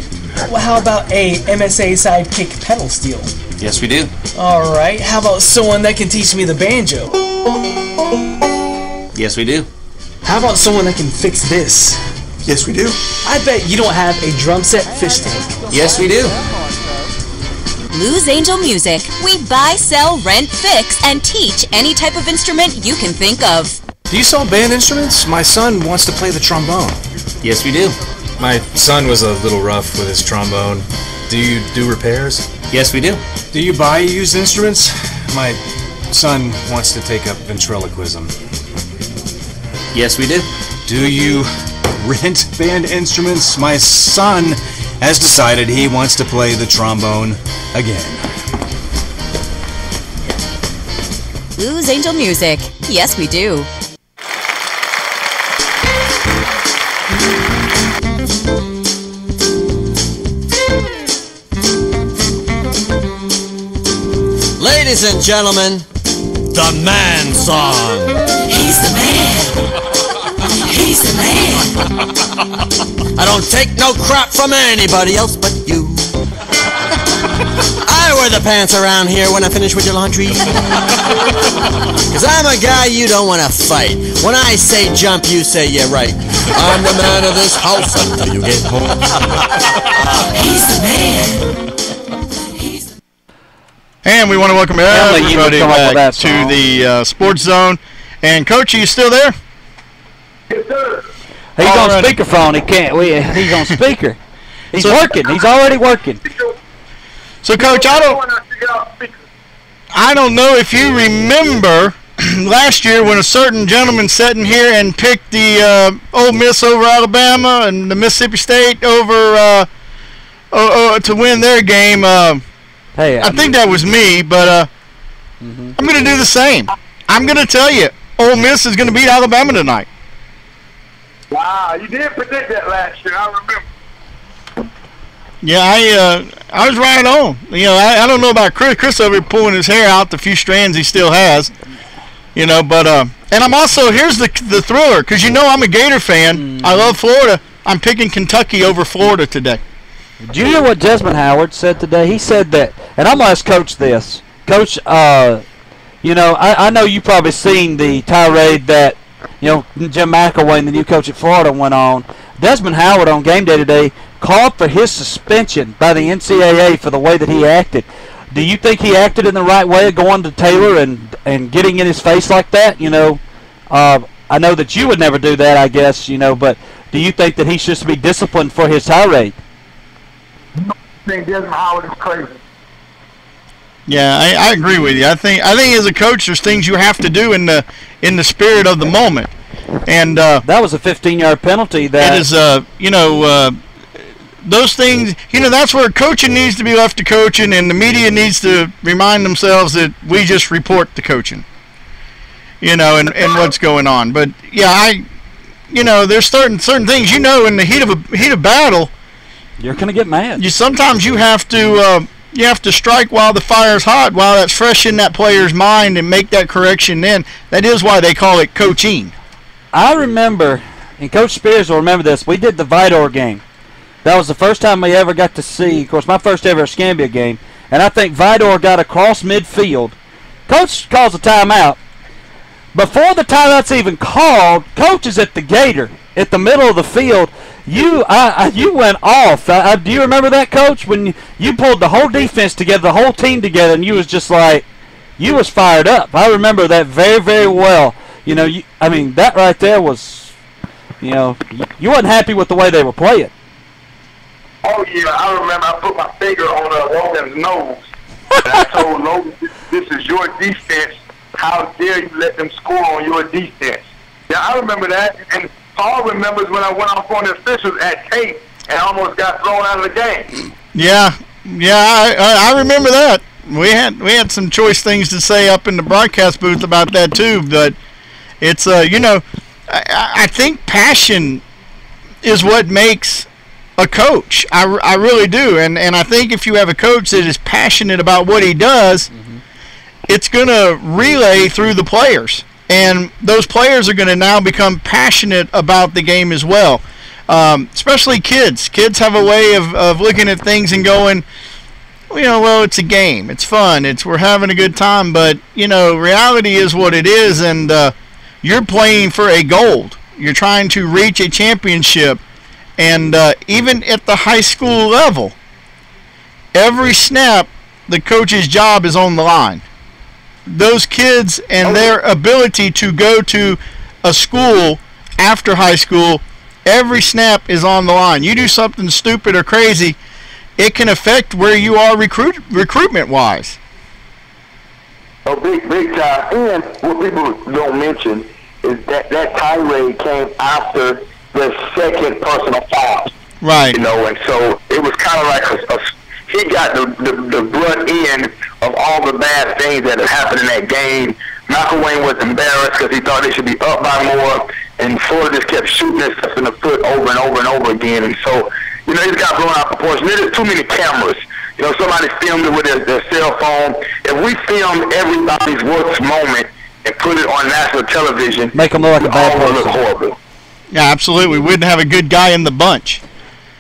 Well, how about a MSA sidekick pedal steel? Yes, we do. All right, how about someone that can teach me the banjo? Yes, we do. How about someone that can fix this? Yes, we do. I bet you don't have a drum set fish tank. Yes, we do. Blues Angel Music. We buy, sell, rent, fix, and teach any type of instrument you can think of. Do you sell band instruments? My son wants to play the trombone. Yes, we do. My son was a little rough with his trombone. Do you do repairs? Yes, we do. Do you buy used instruments? My son wants to take up ventriloquism. Yes, we do. Do you rent band instruments? My son has decided he wants to play the trombone again. Blues Angel Music. Yes, we do. Ladies and gentlemen, the man song. He's the man. He's the man. I don't take no crap from anybody else but you. I wear the pants around here when I finish with your laundry. Cause I'm a guy you don't want to fight. When I say jump, you say yeah right. I'm the man of this house until you get home. He's the man. And we want to welcome everybody back to the Sports Zone. And Coach, are you still there? Yes, sir. He's on speakerphone. He can't. He's on speaker. He's working. He's already working. So, Coach, I don't know if you remember last year when a certain gentleman sat in here and picked the Ole Miss over Alabama and the Mississippi State over to win their game. Hey, I think that was me, but I'm going to do the same. I'm going to tell you, Ole Miss is going to beat Alabama tonight. Wow, you did predict that last year. I remember. Yeah, I was right on. You know, I don't know about Chris. Chris over here pulling his hair out, the few strands he still has. You know, but and I'm also, here's the thriller, because you know I'm a Gator fan. I love Florida. I'm picking Kentucky over Florida today. Do you know what Desmond Howard said today? He said that, and I'm going to ask Coach this. Coach, you know, I know you probably seen the tirade that, you know, Jim McElwain, the new coach at Florida, went on. Desmond Howard on game day today called for his suspension by the NCAA for the way that he acted. Do you think he acted in the right way, going to Taylor and getting in his face like that? You know, I know that you would never do that, I guess, you know, but do you think that he should be disciplined for his tirade? I think Desmond Howard is crazy. Yeah, I agree with you. I think as a coach, there's things you have to do in the spirit of the moment, and that was a 15-yard penalty. That it is, you know, those things. You know, that's where coaching needs to be left to coaching, and the media needs to remind themselves that we just report the coaching. You know, and what's going on. But yeah, you know, there's certain things. You know, in the heat of battle, you're gonna get mad. Sometimes you have to. You have to strike while the fire's hot, while that's fresh in that player's mind, and make that correction then. That is why they call it coaching. I remember, and Coach Spears will remember this, we did the Vidor game. That was the first time we ever got to see, of course, my first ever Escambia game, and I think Vidor got across midfield. Coach calls a timeout. Before the timeout's even called, Coach is at the Gator, at the middle of the field. You went off. Do you remember that, Coach? When you pulled the whole defense together, the whole team together, and you was just like, you was fired up. I remember that very, very well. You know, I mean, that right there was, you know, you wasn't happy with the way they were playing. Oh, yeah, I remember I put my finger on Logan's nose. And I told Logan, this is your defense. How dare you let them score on your defense? Yeah, I remember that. And Paul remembers when I went off on the officials at Tate and almost got thrown out of the game. Yeah, I remember that. We had some choice things to say up in the broadcast booth about that too. But it's you know, I think passion is what makes a coach. I really do, and I think if you have a coach that is passionate about what he does, it's going to relay through the players. And those players are going to now become passionate about the game as well. Especially kids. Kids have a way of looking at things and going, you know, well, it's a game. It's fun. We're having a good time. But, you know, reality is what it is. And you're playing for a gold. You're trying to reach a championship. And even at the high school level, every snap, the coach's job is on the line. Those kids and their ability to go to a school after high school, every snap is on the line. You do something stupid or crazy, it can affect where you are recruitment-wise. Oh, big time. And what people don't mention is that tirade came after the second personal foul. Right. You know, and so it was kind of like he got the brunt end of all the bad things that had happened in that game. McElwain was embarrassed because he thought they should be up by more, and Florida just kept shooting themselves in the foot over and over and over again. And so, you know, he got blown out of proportion. There's too many cameras. You know, somebody filmed it with their cell phone. If we filmed everybody's worst moment and put it on national television, make them look like a bad person. Look horrible. Yeah, absolutely. We wouldn't have a good guy in the bunch.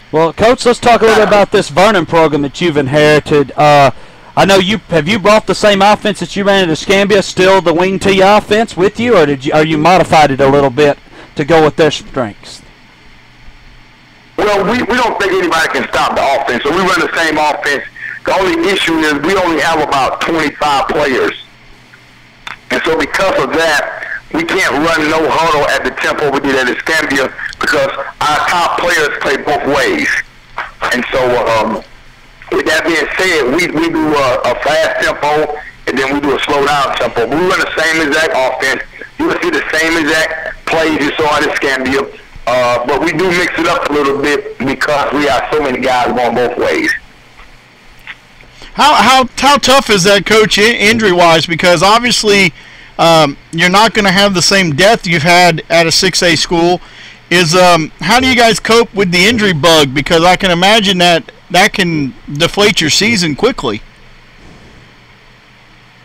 Well, Coach, let's talk a little bit about this Vernon program that you've inherited. I know you brought the same offense that you ran at Escambia, still the wing T offense with you, or are you modified it a little bit to go with their strengths? Well, we don't think anybody can stop the offense, so we run the same offense. The only issue is we only have about 25 players. And so because of that, we can't run no huddle at the tempo we did at Escambia because our top players play both ways. And so with that being said, we do a fast tempo and then we do a slow down tempo. We run the same exact offense. You will see the same exact plays you saw at Escambia. but we do mix it up a little bit because we have so many guys going both ways. How tough is that, Coach, injury-wise? Because obviously you're not going to have the same depth you've had at a 6A school. How do you guys cope with the injury bug? Because I can imagine that can deflate your season quickly.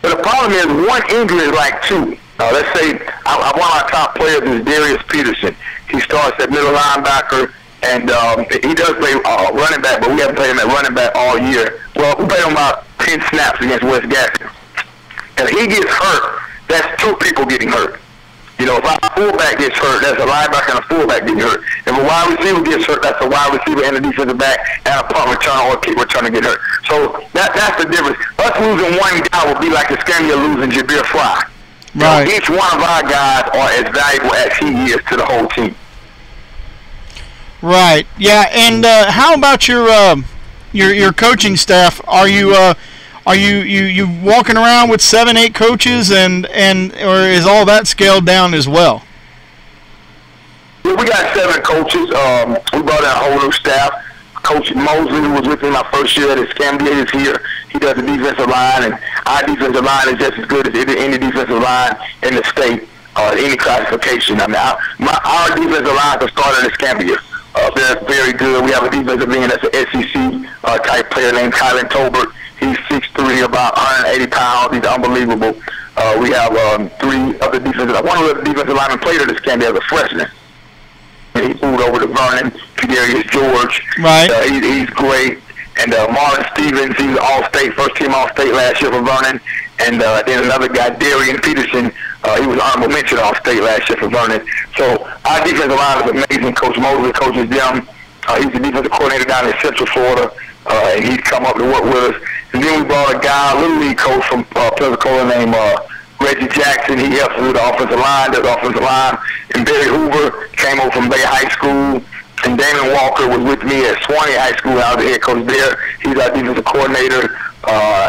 But the problem is one injury is like two. Let's say one of our top players is Darius Peterson. He starts at middle linebacker, and he does play running back, but we haven't played him at running back all year. Well, we played him about 10 snaps against West Gaston. And if he gets hurt, that's two people getting hurt. You know, if our fullback gets hurt, that's a linebacker and a fullback getting hurt. If a wide receiver gets hurt, that's a wide receiver and a defensive back and a punt returner or a kick returner get hurt. So that's the difference. Us losing one guy would be like Escambia losing Jabir Fry. Right. Each one of our guys are as valuable as he is to the whole team. Right. Yeah. And how about your coaching staff? Are you walking around with 7-8 coaches and or is all that scaled down as well? Yeah, we got 7 coaches. We brought in a whole new staff. Coach Mosley, who was with me my first year at Escambia, is here. He does the defensive line, and our defensive line is just as good as any defensive line in the state, any classification. I mean, our defensive line can start at Escambia. They're very good. We have a defensive end that's an SEC type player named Kylan Tolbert. He's 6'3", about 180 pounds. He's unbelievable. We have 3 other defensive. One of the defensive linemen played at Escambia as a freshman. And he moved over to Vernon. Kadarius George. Right. He's great. And Marlon Stevens, he was All-State, first-team All-State last year for Vernon. And then another guy, Darian Peterson, he was honorable mention All-State last year for Vernon. So our defensive line is amazing. Coach Mosley coaches them. He's the defensive coordinator down in Central Florida, and he's come up to work with us. And then we brought a guy, a little league coach from Pensacola named Reggie Jackson. He helps us with the offensive line, does offensive line. And Barry Hoover came over from Bay High School. And Damon Walker was with me at Swanee High School. I was the head coach there. He's our defensive coordinator.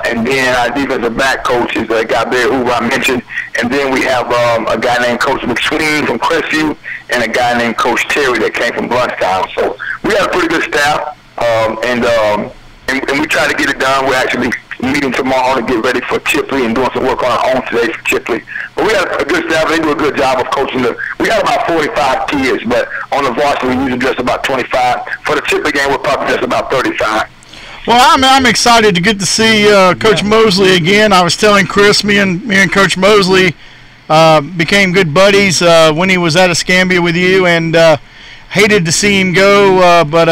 And then our defensive back coach is a guy, Barry Hoover, I mentioned. And then we have a guy named Coach McSween from Crestview and a guy named Coach Terry that came from Bluntstown. So we have a pretty good staff. And we try to get it done. We're actually meeting tomorrow to get ready for Chipley and doing some work on our own today for Chipley. But we have a good staff. They do a good job of coaching. We have about 45 kids, but on the varsity we usually dress about 25. For the Chipley game, we're probably just about 35. Well, I'm excited to get to see Coach Mosley again. I was telling Chris, me and Coach Mosley became good buddies when he was at Escambia with you, and hated to see him go, but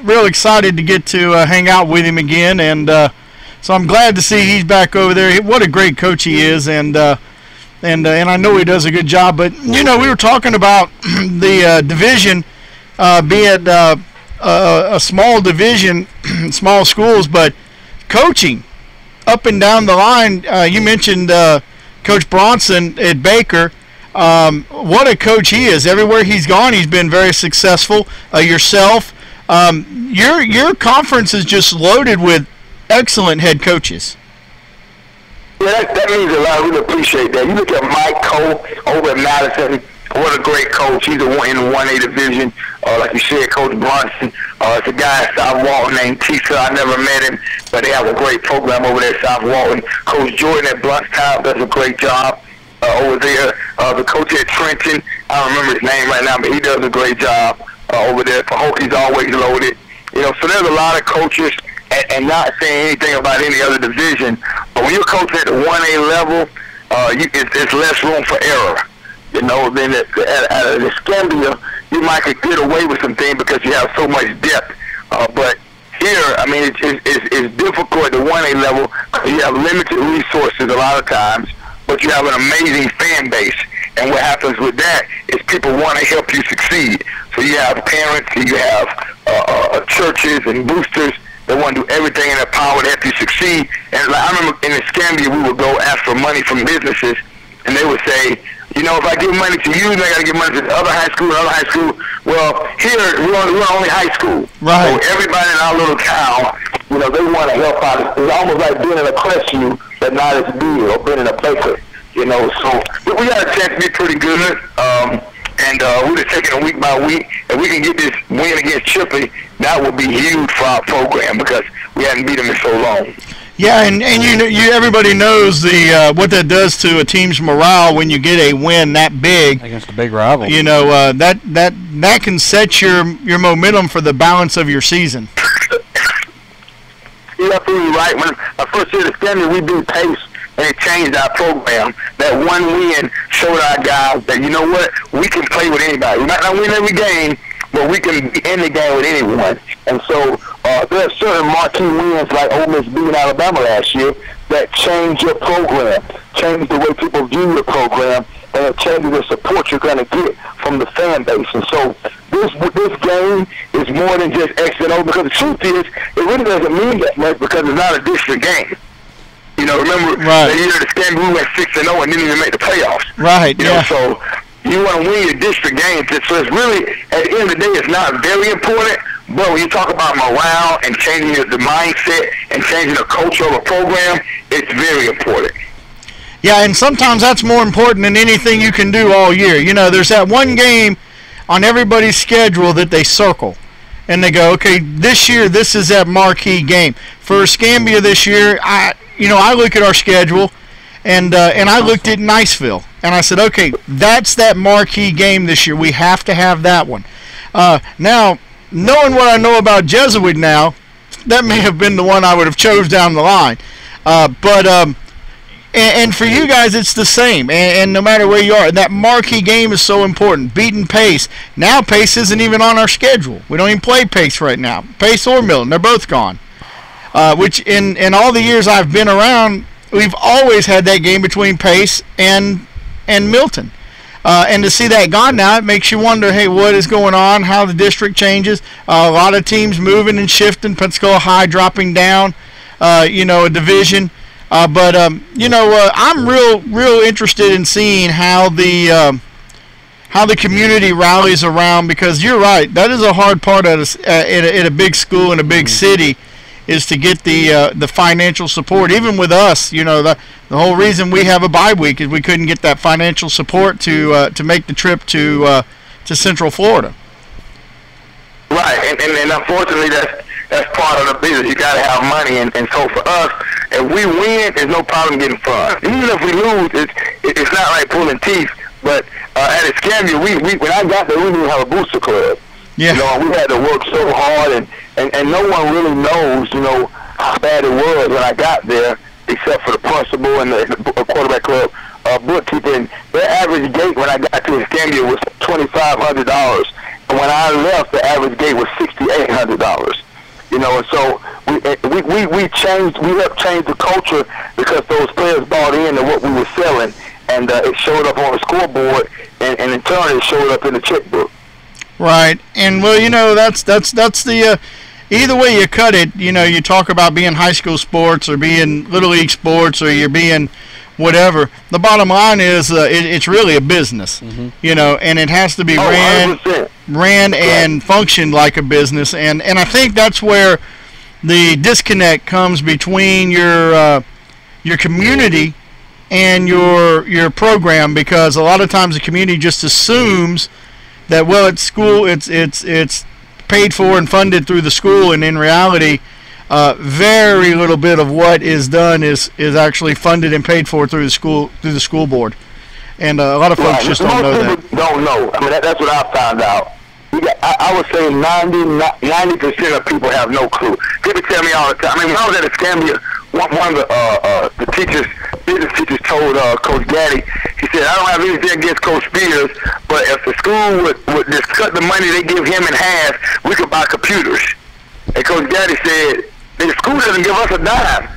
real excited to get to hang out with him again, and so I'm glad to see he's back over there. What a great coach he is, and I know he does a good job. But you know, we were talking about the division, be it a small division, small schools, but coaching up and down the line. You mentioned Coach Bronson at Baker. What a coach he is! Everywhere he's gone, he's been very successful. Yourself. Your conference is just loaded with excellent head coaches. Yeah, that means a lot. We appreciate that. You look at Mike Cole over at Madison. What a great coach. He's in the 1A division. Like you said, Coach Bronson. It's a guy at South Walton named Tisa. I never met him, but they have a great program over there at South Walton. Coach Jordan at Bluntstown does a great job over there. The coach at Trenton, I don't remember his name right now, but he does a great job over there. Pahokie's always loaded. You know, so there's a lot of coaches, and not saying anything about any other division, but when you're coaching at the 1A level, it's less room for error. You know, then at Escambia, you might could get away with some things because you have so much depth. But here, I mean, it's difficult at the 1A level because you have limited resources a lot of times, but you have an amazing fan base. And what happens with that is people want to help you succeed. So you have parents, you have churches and boosters that want to do everything in their power to help you succeed. And like, I remember in Escambia, we would go ask for money from businesses, and they would say, you know, if I give money to you, then I got to give money to the other high school, another high school. Well, here, we're only high school. Right. So everybody in our little town, you know, they want to help out. It's almost like being in a Crestview, but not as big, or being in a Baker. You know, so we got a chance to be pretty good. And we're just taking it week by week. If we can get this win against Chipley, that would be huge for our program because we hadn't beat them in so long. Yeah, and everybody knows the what that does to a team's morale when you get a win that big against a big rival. You know that can set your momentum for the balance of your season. You're absolutely right. When I first year at Stanley, we beat Pace, and it changed our program. That one win showed our guys that, you know what, we can play with anybody. We might not win every game, but we can be in the game with anyone. And so there are certain marquee wins like Ole Miss beating Alabama last year that change your program, change the way people view your program, and it changes the support you're going to get from the fan base. And so this game is more than just X and O, because the truth is, it really doesn't mean that much because it's not a district game. You know, remember the year the Stanley, we went 6-0 and didn't even make the playoffs. Right, you know, so you want to win your district games. So it's really, at the end of the day, it's not very important. But when you talk about morale and changing the mindset and changing the culture of a program, it's very important. Yeah, and sometimes that's more important than anything you can do all year. You know, there's that one game on everybody's schedule that they circle. And they go, okay, this year, this is that marquee game. For Escambia this year, I look at our schedule, and I looked at Niceville. And I said, okay, that's that marquee game this year. We have to have that one. Now, knowing what I know about Jesuit now, that may have been the one I would have chose down the line. And for you guys, it's the same. And no matter where you are, that marquee game is so important. Beating Pace. Now Pace isn't even on our schedule. We don't even play Pace right now. Pace or Milton, they're both gone. Which in all the years I've been around, we've always had that game between Pace and Milton. And to see that gone now, it makes you wonder, hey, what is going on, how the district changes. A lot of teams moving and shifting, Pensacola High dropping down, a division. I'm real interested in seeing how the community rallies around, because you're right, that is a hard part in a big school in a big city, is to get the financial support. Even with us, the whole reason we have a bye week is we couldn't get that financial support to make the trip to Central Florida. Right, and unfortunately that's part of the business. You got to have money, and so for us, if we win, there's no problem getting funds. Even if we lose, it's not like pulling teeth. But at Escambia, when I got there, we didn't have a booster club. Yeah. We had to work so hard, and no one really knows, how bad it was when I got there, except for the principal and the quarterback club bookkeeper. And their average gate when I got to Escambia was $2,500, and when I left, the average gate was $6,800. And so we helped change the culture because those players bought into what we were selling, and it showed up on the scoreboard, and in turn it showed up in the checkbook. Right, and well, that's the either way you cut it. You talk about being high school sports or being little league sports or you're being whatever. The bottom line is it's really a business, and it has to be ran and function like a business, and I think that's where the disconnect comes between your community and your program, because a lot of times the community just assumes that, well, it's school, it's paid for and funded through the school, and in reality, very little bit of what is done is actually funded and paid for through the school board, and a lot of folks just don't know that. Don't know. I mean, that's what I found out. I would say 90% of people have no clue. People tell me all the time. I mean, when I was at Escambia, one of the business teachers told Coach Gaddy, he said, I don't have anything against Coach Spears, but if the school would just cut the money they give him in half, we could buy computers. And Coach Gaddy said, the school doesn't give us a dime.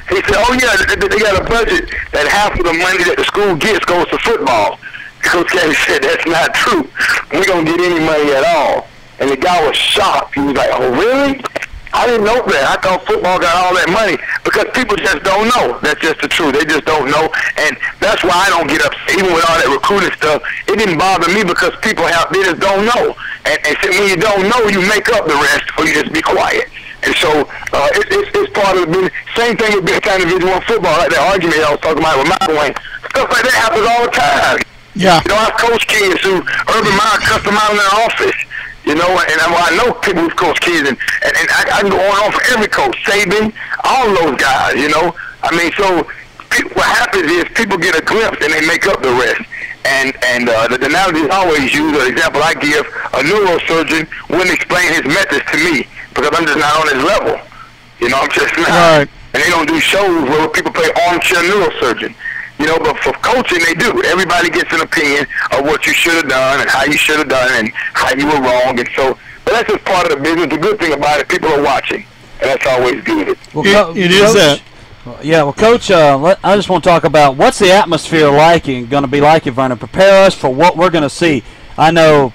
He said, oh yeah, they got a budget that half of the money that the school gets goes to football. Coach Gaddy said, that's not true. We don't get any money at all. And the guy was shocked. He was like, oh really? I didn't know that. I thought football got all that money, because people just don't know. That's just the truth. They just don't know, and that's why I don't get upset. Even with all that recruiting stuff, it didn't bother me because they just don't know. And so when you don't know, you make up the rest, or you just be quiet. And so it's part of the business. Same thing with Big Time Division I football, like that argument I was talking about with Michael Wayne. Stuff like that happens all the time. Yeah. You know, I've coached kids who Urban Meyer cussed them out in their office. You know, and I know people who've coached kids, and I can go on and on for every coach, Saban, all those guys, you know. I mean, so what happens is people get a glimpse and they make up the rest. And the analogy is always used, or the example I give, a neurosurgeon wouldn't explain his methods to me because I'm just not on his level. You know, I'm just not. Right. And they don't do shows where people play armchair neurosurgeon. You know, but for coaching, they do. Everybody gets an opinion of what you should have done and how you should have done and how you were wrong. And so, but that's just part of the business. The good thing about it, people are watching, and that's always good. Well, it is that. Yeah, well, Coach, I just want to talk about what's the atmosphere like and going to be like at Vernon. Prepare us for what we're going to see. I know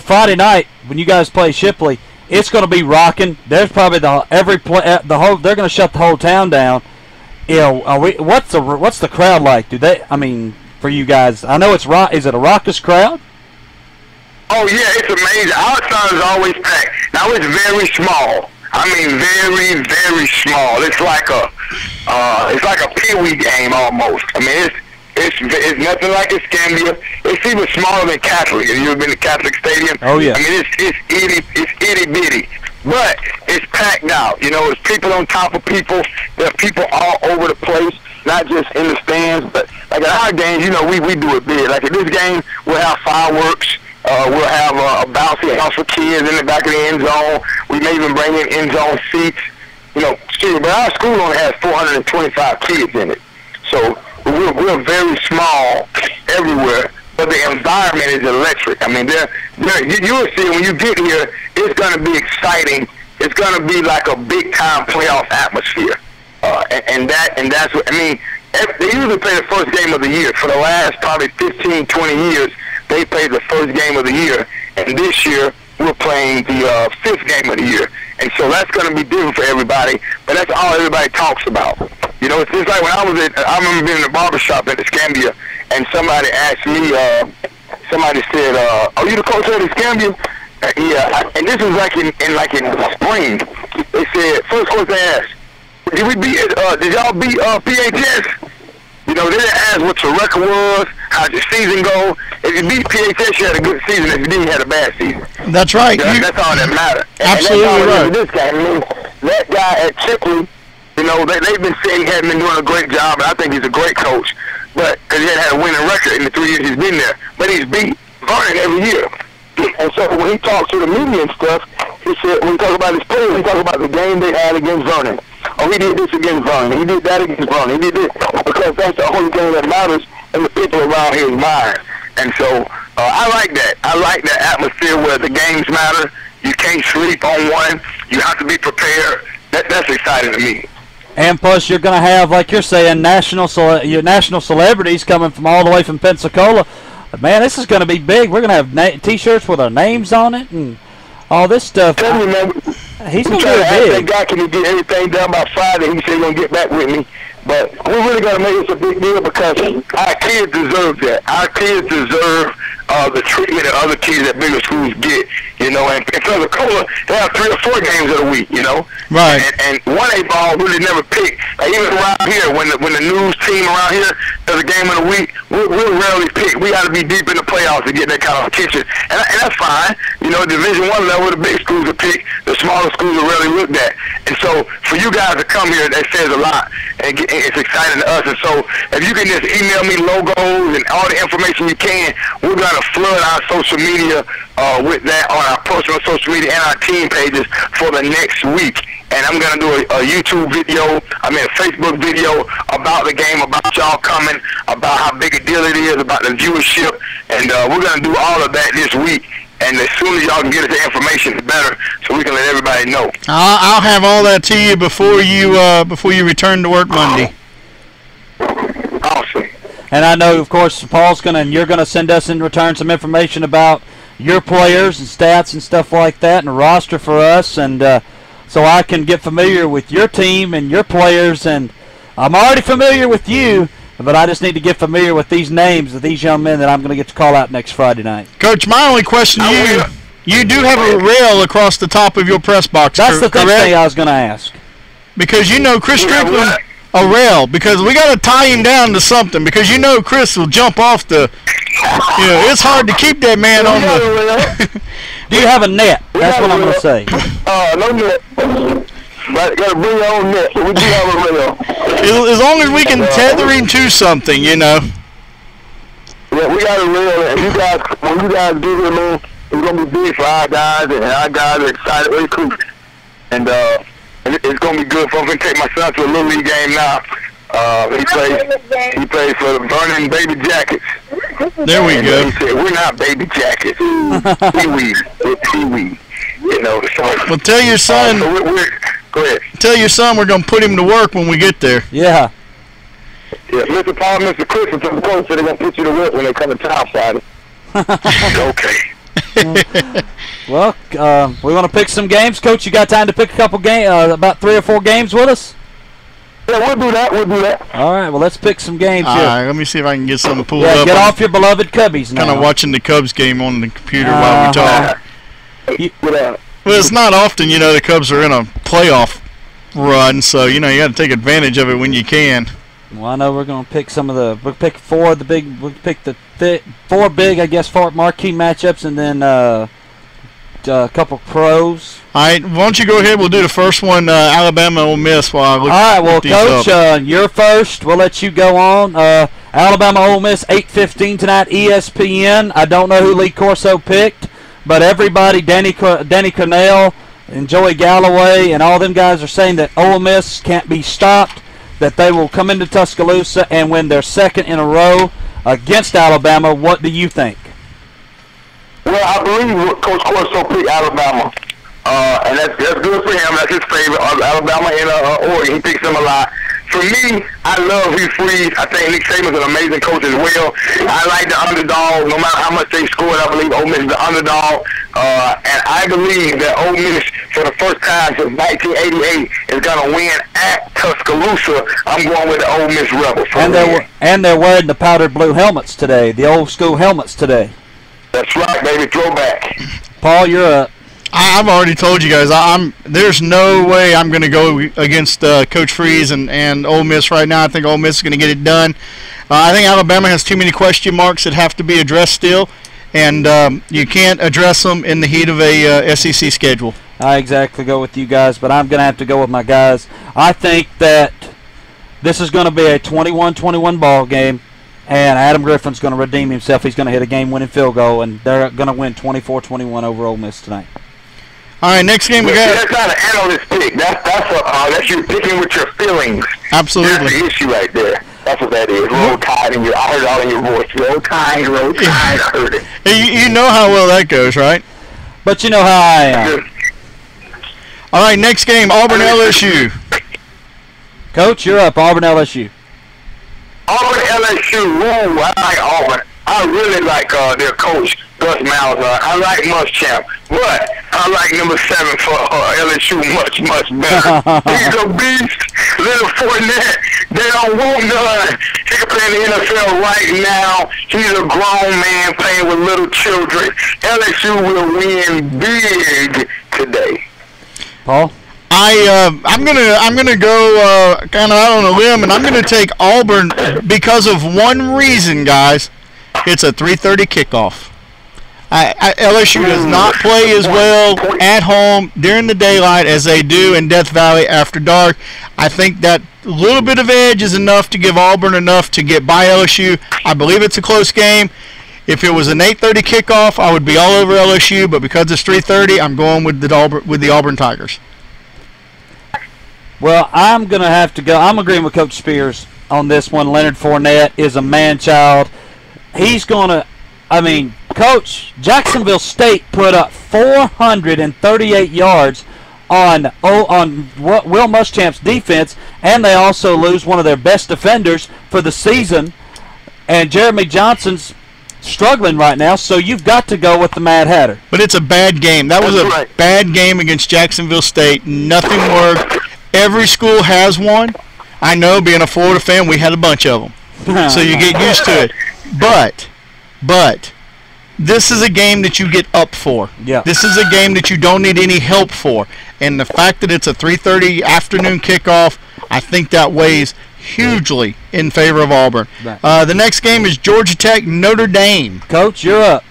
Friday night when you guys play Shipley, it's going to be rocking. There's probably they're going to shut the whole town down. You know, what's the crowd like? I mean, for you guys, I know is it a raucous crowd? Oh yeah, it's amazing. Our town is always packed. Now it's very small. I mean, very, very small. It's like a pee-wee game almost. I mean, it's nothing like Escambia. It's even smaller than Catholic. Have you ever been to Catholic Stadium? Oh yeah. I mean, it's itty bitty, but it's packed out. You know, there's people on top of people. There are people all over the place, not just in the stands, but like at our games, you know, we do it big. Like at this game, we'll have fireworks. We'll have a bouncy house for kids in the back of the end zone. We may even bring in end zone seats. You know, but our school only has 425 kids in it. So we're very small everywhere, but the environment is electric. I mean, you'll see when you get here, it's going to be exciting. It's going to be like a big-time playoff atmosphere. And that's what, I mean, they usually play the first game of the year. For the last probably 15, 20 years, they played the first game of the year, and this year we're playing the fifth game of the year. And so that's going to be different for everybody, but that's all everybody talks about. You know, it's just like when I remember being in the barbershop at Escambia, and somebody asked me, somebody said, are you the coach at Escambia? Yeah, and this was like in spring. They said, first coach they asked, did y'all beat PHS? You know, they didn't ask what your record was, how'd your season go. If you beat PHS, you had a good season. If you didn't, you had a bad season. That's right. That's all that matters. Absolutely right. This guy, I mean, that guy at Chipley, you know, they've been saying he hasn't been doing a great job, and I think he's a great coach. But because he hadn't had a winning record in the 3 years he's been there, but he's beat Vernon every year. And so when he talks to the media and stuff, he said when he talks about his players, he talks about the game they had against Vernon. Oh, he did this against Vernon. He did that against Vernon. He did this because that's the only thing that matters in the people around his mind. And so I like that. I like that atmosphere where the games matter. You can't sleep on one. You have to be prepared. That's exciting to me. And plus, you're going to have, like you're saying, national celebrities coming from all the way from Pensacola. Man, this is going to be big. We're going to have T-shirts with our names on it and all this stuff. Tell me, man, he's going to be big. That guy, can he get everything done by Friday? He said he's going to get back with me. But we're really going to make this a big deal because our kids deserve that. Our kids deserve the treatment that other kids at bigger schools get, you know. And in Pensacola, they have 3 or 4 games of the week, you know. Right. And 1A ball really never picked. Like even around here, when the news team around here does a game of the week, we'll rarely pick. We got to be deep in the playoffs to get that kind of attention. And that's fine. You know, Division I level, the big schools are picked. The smaller schools are rarely looked at. And so for you guys to come here, that says a lot. And it's exciting to us. And so if you can just email me logos and all the information you can, we're going to flood our social media with that on our personal social media and our team pages for the next week. And I'm going to do a YouTube video, a Facebook video about the game, about y'all coming, about how big a deal it is, about the viewership. And we're going to do all of that this week. And as soon as y'all can get us the information, the better, so we can let everybody know. I'll have all that to you before you return to work Monday. Awesome. And I know, of course, you're gonna send us in return some information about your players and stats and stuff like that, and a roster for us, and so I can get familiar with your team and your players. And I'm already familiar with you, but I just need to get familiar with these names of these young men that I'm going to get to call out next Friday night. Coach, my only question to you do have a rail across the top of your press box, That's the next thing I was going to ask. Because you know Chris Strickland, a rail, because we got to tie him down to something, because you know Chris will jump off the You know, it's hard to keep that man on the. Do you have a net? That's what I'm going to say. No net. But gotta bring your own net. We do have a rail. As long as we can tether him to something, you know. Yeah, we got a rail, and you guys, when you guys get here, man, it's gonna be big for our guys, and our guys are excited. We're cool. And it's gonna be good. I'm gonna take my son to a little league game now. He plays for the Vernon Baby Jackets. There we go. He said, we're not Baby Jackets. Pee-wee. We're Pee-wee. You know, so. Well, tell your son. Go ahead. Tell your son we're going to put him to work when we get there. Yeah. Yeah, Mr. Paul, Mr. Chris, and Mr. Coach said they're going to put you to work when they come to town Friday. Okay. Well, we're going to pick some games. Coach, you got time to pick a couple games, about 3 or 4 games with us? Yeah, we'll do that. All right, well, let's pick some games All here. right, let me see if I can get something pulled Yeah, up. get off your beloved Cubbies now. Kind of watching the Cubs game on the computer while we talk. Well, it's not often, you know, the Cubs are in a playoff run, so, you know, you got to take advantage of it when you can. Well, I know we're going to pick we'll pick 4 of the big, we'll pick the 4 big, I guess, 4 marquee matchups, and then a couple pros. All right, why don't you go ahead? We'll do the first one, Alabama Ole Miss, while I look. All right, well, these Coach, up. you're first. We'll let you go on. Alabama Ole Miss, 8:15 tonight, ESPN. I don't know who Lee Corso picked, but everybody, Danny Cornell and Joey Galloway and all them guys are saying that Ole Miss can't be stopped, that they will come into Tuscaloosa and win their 2nd in a row against Alabama. What do you think? Well, I believe Coach Corso picked Alabama, and that's good for him. That's his favorite. Alabama and Oregon, he picks them a lot. For me, I love Hugh Freeze. I think Nick Saban's an amazing coach as well. I like the underdog. No matter how much they scored, I believe Ole Miss is the underdog. And I believe that Ole Miss, for the first time since 1988, is going to win at Tuscaloosa. I'm going with the Ole Miss Rebels. And they're wearing the powdered blue helmets today, the old school helmets today. That's right, baby. Throwback. Paul, you're up. I've already told you guys. There's no way I'm going to go against Coach Freeze and Ole Miss right now. I think Ole Miss is going to get it done. I think Alabama has too many question marks that have to be addressed still, and you can't address them in the heat of a SEC schedule. I exactly go with you guys, but I'm going to have to go with my guys. I think that this is going to be a 21-21 ball game, and Adam Griffin's going to redeem himself. He's going to hit a game-winning field goal, and they're going to win 24-21 over Ole Miss tonight. All right, next game we got. That's not an analyst pick. That's you picking with your feelings. Absolutely. That's the issue right there. That's what that is. Roll Tide in I heard it all in your voice. Roll Tide, Roll Tide. I heard it. You know how well that goes, right? But you know how I am. All right, next game, Auburn LSU. Coach, you're up. Auburn LSU. Auburn LSU. Ooh, I like Auburn. I really like their coach, Gus Malzahn. I like Muschamp, but I like number 7 for LSU much, much better. He's a beast. Little Fournette, they don't want none. He can play in the NFL right now. He's a grown man playing with little children. LSU will win big today. Paul? I'm gonna go kind of out on a limb, and I'm gonna take Auburn because of one reason, guys. It's a 3:30 kickoff. LSU does not play as well at home during the daylight as they do in Death Valley after dark. I think that little bit of edge is enough to give Auburn enough to get by LSU. I believe it's a close game. If it was an 8:30 kickoff, I would be all over LSU, but because it's 3:30, I'm going with the Auburn Tigers. Well, I'm going to have to go. I'm agreeing with Coach Spears on this one. Leonard Fournette is a man-child. He's going to, Coach, Jacksonville State put up 438 yards on Will Muschamp's defense, and they also lose one of their best defenders for the season. And Jeremy Johnson's struggling right now, so you've got to go with the Mad Hatter. But it's a bad game. That was a bad game against Jacksonville State. Nothing worked. Every school has one. I know, being a Florida fan, we had a bunch of them. So you get used to it. But this is a game that you get up for. Yeah. This is a game that you don't need any help for. And the fact that it's a 3:30 afternoon kickoff, I think that weighs hugely in favor of Auburn. Right. The next game is Georgia Tech, Notre Dame. Coach, you're up.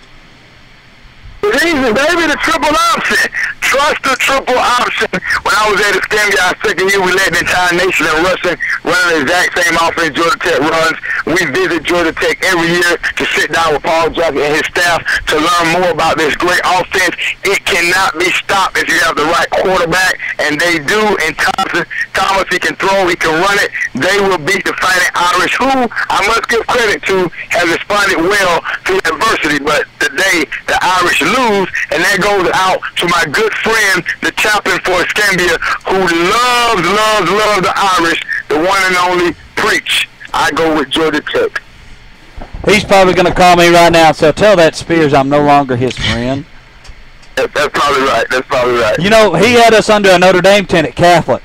It's easy, baby, the triple option. Trust the triple option. When I was at Escambia our second year, we led the entire nation in rushing, running the exact same offense Georgia Tech runs. We visit Georgia Tech every year to sit down with Paul Jackson and his staff to learn more about this great offense. It cannot be stopped if you have the right quarterback, and they do. And Thomas, he can throw, he can run it. They will beat the Fighting Irish, who I must give credit to, has responded well to adversity. But today, the Irish lose, and that goes out to my good friend, the chaplain for Escambia, who loves the Irish, the one and only Preach. I go with Georgia Tech. He's probably going to call me right now, so tell that Spears I'm no longer his friend. That's probably right. That's probably right. You know, he had us under a Notre Dame tent at Catholic.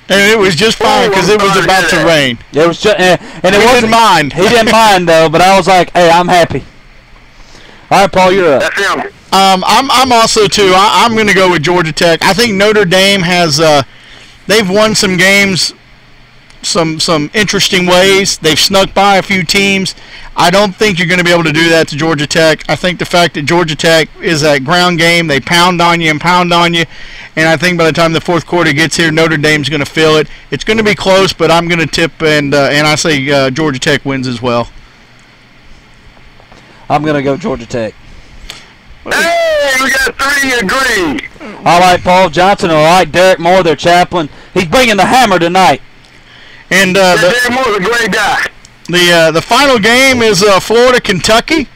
And it was just fine because it was about to rain. It was just, and it He wasn't didn't mind. He didn't mind though, but I was like, "Hey, I'm happy." All right, Paul, you're up. That's him. I'm also too. I'm going to go with Georgia Tech. I think Notre Dame has they've won some games, some interesting ways. They've snuck by a few teams. I don't think you're going to be able to do that to Georgia Tech. I think the fact that Georgia Tech is that ground game, they pound on you, and I think by the time the fourth quarter gets here, Notre Dame's going to feel it. It's going to be close, but I'm going to tip, and I say Georgia Tech wins as well. I'm going to go Georgia Tech. Hey, we got 3 agreed. All right, Paul Johnson. All right, Derek Moore, their chaplain. He's bringing the hammer tonight. And Derek Moore's a great guy. The final game is Florida, Kentucky,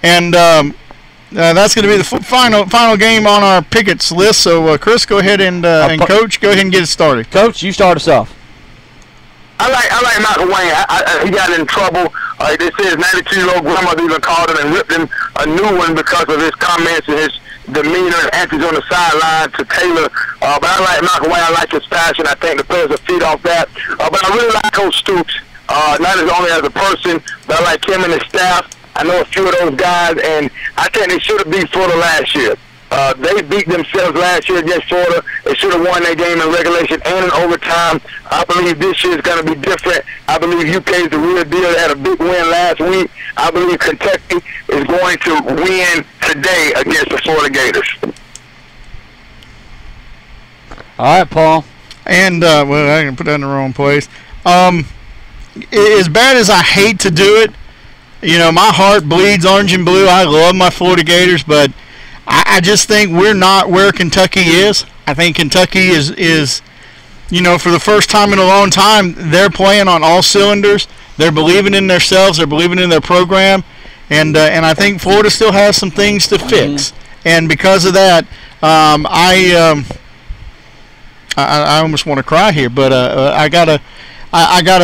and that's going to be the final game on our Pickett's list. So, Chris, go ahead and Coach, go ahead and get it started. Coach, you start us off. I like Michael Wayne. He got in trouble. They say his 92-year-old grandmother even called him and ripped him a new one because of his comments and his demeanor and antics on the sideline to Taylor. But I like Michael Wayne. I like his fashion. I think the players are feed off that. But I really like Coach Stoops, not as only as a person, but I like him and his staff. I know a few of those guys, and I think they should have beat Florida last year. They beat themselves last year against Florida. They should have won their game in regulation and in overtime. I believe this year is going to be different. I believe UK is the real deal. They had a big win last week. I believe Kentucky is going to win today against the Florida Gators. All right, Paul. And, well, I can put that in the wrong place. As bad as I hate to do it, you know, my heart bleeds orange and blue. I love my Florida Gators, but I just think we're not where Kentucky is. I think Kentucky is, you know, for the first time in a long time, they're playing on all cylinders. They're believing in themselves. They're believing in their program. And I think Florida still has some things to fix. And because of that, I almost want to cry here, but I gotta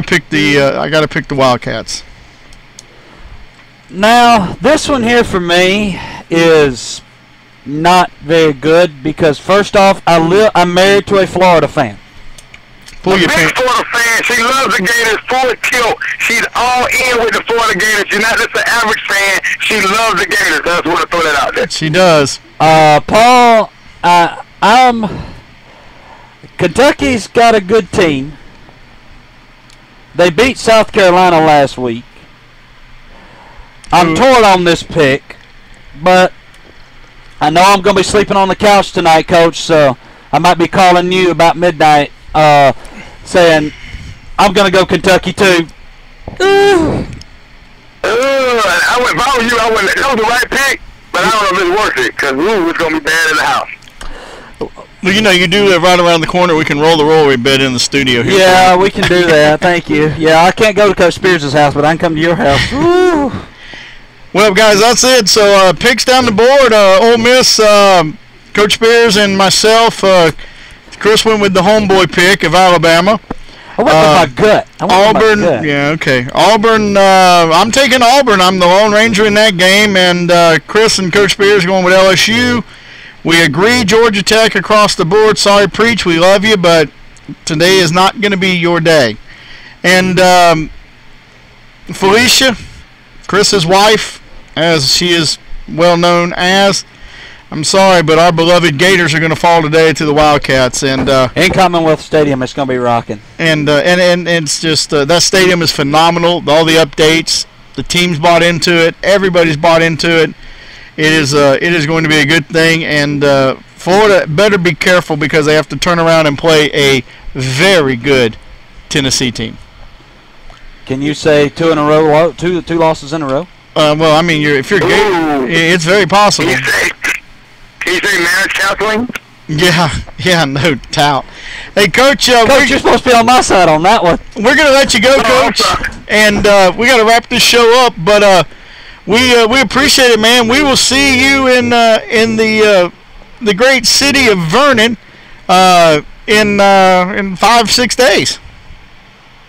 pick the Wildcats. Now, this one here for me is not very good because first off, I'm married to a Florida fan. Pull your Big Florida fan. She loves the Gators full tilt. She's all in with the Florida Gators. She's not just an average fan. She loves the Gators. I just want to throw that out there. She does. Paul, Kentucky's got a good team. They beat South Carolina last week. I'm torn on this pick, but I know I'm going to be sleeping on the couch tonight, Coach, so I might be calling you about midnight saying I'm going to go Kentucky too. If I were you, I wouldn't. That was the right pick, but I don't know if it's worth it because it's going to be bad in the house. Well, you know, you do live right around the corner. We can roll the rollaway bed in the studio here. Yeah, we can do that. Thank you. Yeah, I can't go to Coach Spears' house, but I can come to your house. Woo. Well, guys, that's it. So, picks down the board. Ole Miss, Coach Spears and myself. Chris went with the homeboy pick of Alabama. I went with my gut. Auburn, yeah, okay. Auburn, I'm taking Auburn. I'm the Lone Ranger in that game. And Chris and Coach Spears going with LSU. We agree, Georgia Tech across the board. Sorry, Preach, we love you, but today is not going to be your day. And Felicia, Chris's wife, as she is well known as, I'm sorry, but our beloved Gators are going to fall today to the Wildcats, and in Commonwealth Stadium, it's going to be rocking. And it's just that stadium is phenomenal. All the updates, the team's bought into it, everybody's bought into it. It is going to be a good thing, and Florida better be careful because they have to turn around and play a very good Tennessee team. Can you say 2 in a row? Two losses in a row? Well, I mean, if you're Gator, it's very possible. Can you say marriage counseling? Yeah, no doubt. Hey, Coach. Coach, you're supposed to be on my side on that one. We're going to let you go, Coach, and we got to wrap this show up. But we appreciate it, man. We will see you in the great city of Vernon in 5-6 days.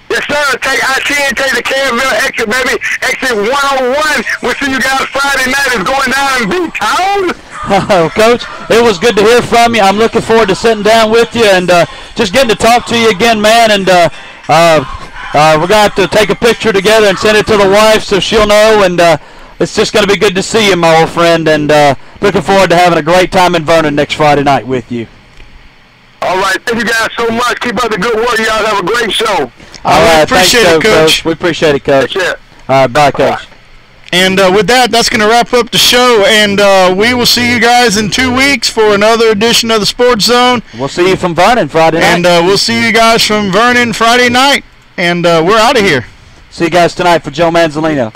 Yes, sir. Take the Canville exit, baby. Exit 101. We'll see you guys Friday night. It's going down in B-Town. Coach, it was good to hear from you. I'm looking forward to sitting down with you and just getting to talk to you again, man. And we're going to have to take a picture together and send it to the wife so she'll know. And it's just going to be good to see you, my old friend. And looking forward to having a great time in Vernon next Friday night with you. All right. Thank you guys so much. Keep up the good work. Y'all have a great show. All right. Appreciate it, Coach. We appreciate it, Coach. Take care. All right. Bye, Coach. And with that's going to wrap up the show, and we will see you guys in 2 weeks for another edition of the Sports Zone. We'll see you from Vernon Friday night. And we'll see you guys from Vernon Friday night, and we're out of here. See you guys tonight for Joe Manzolino.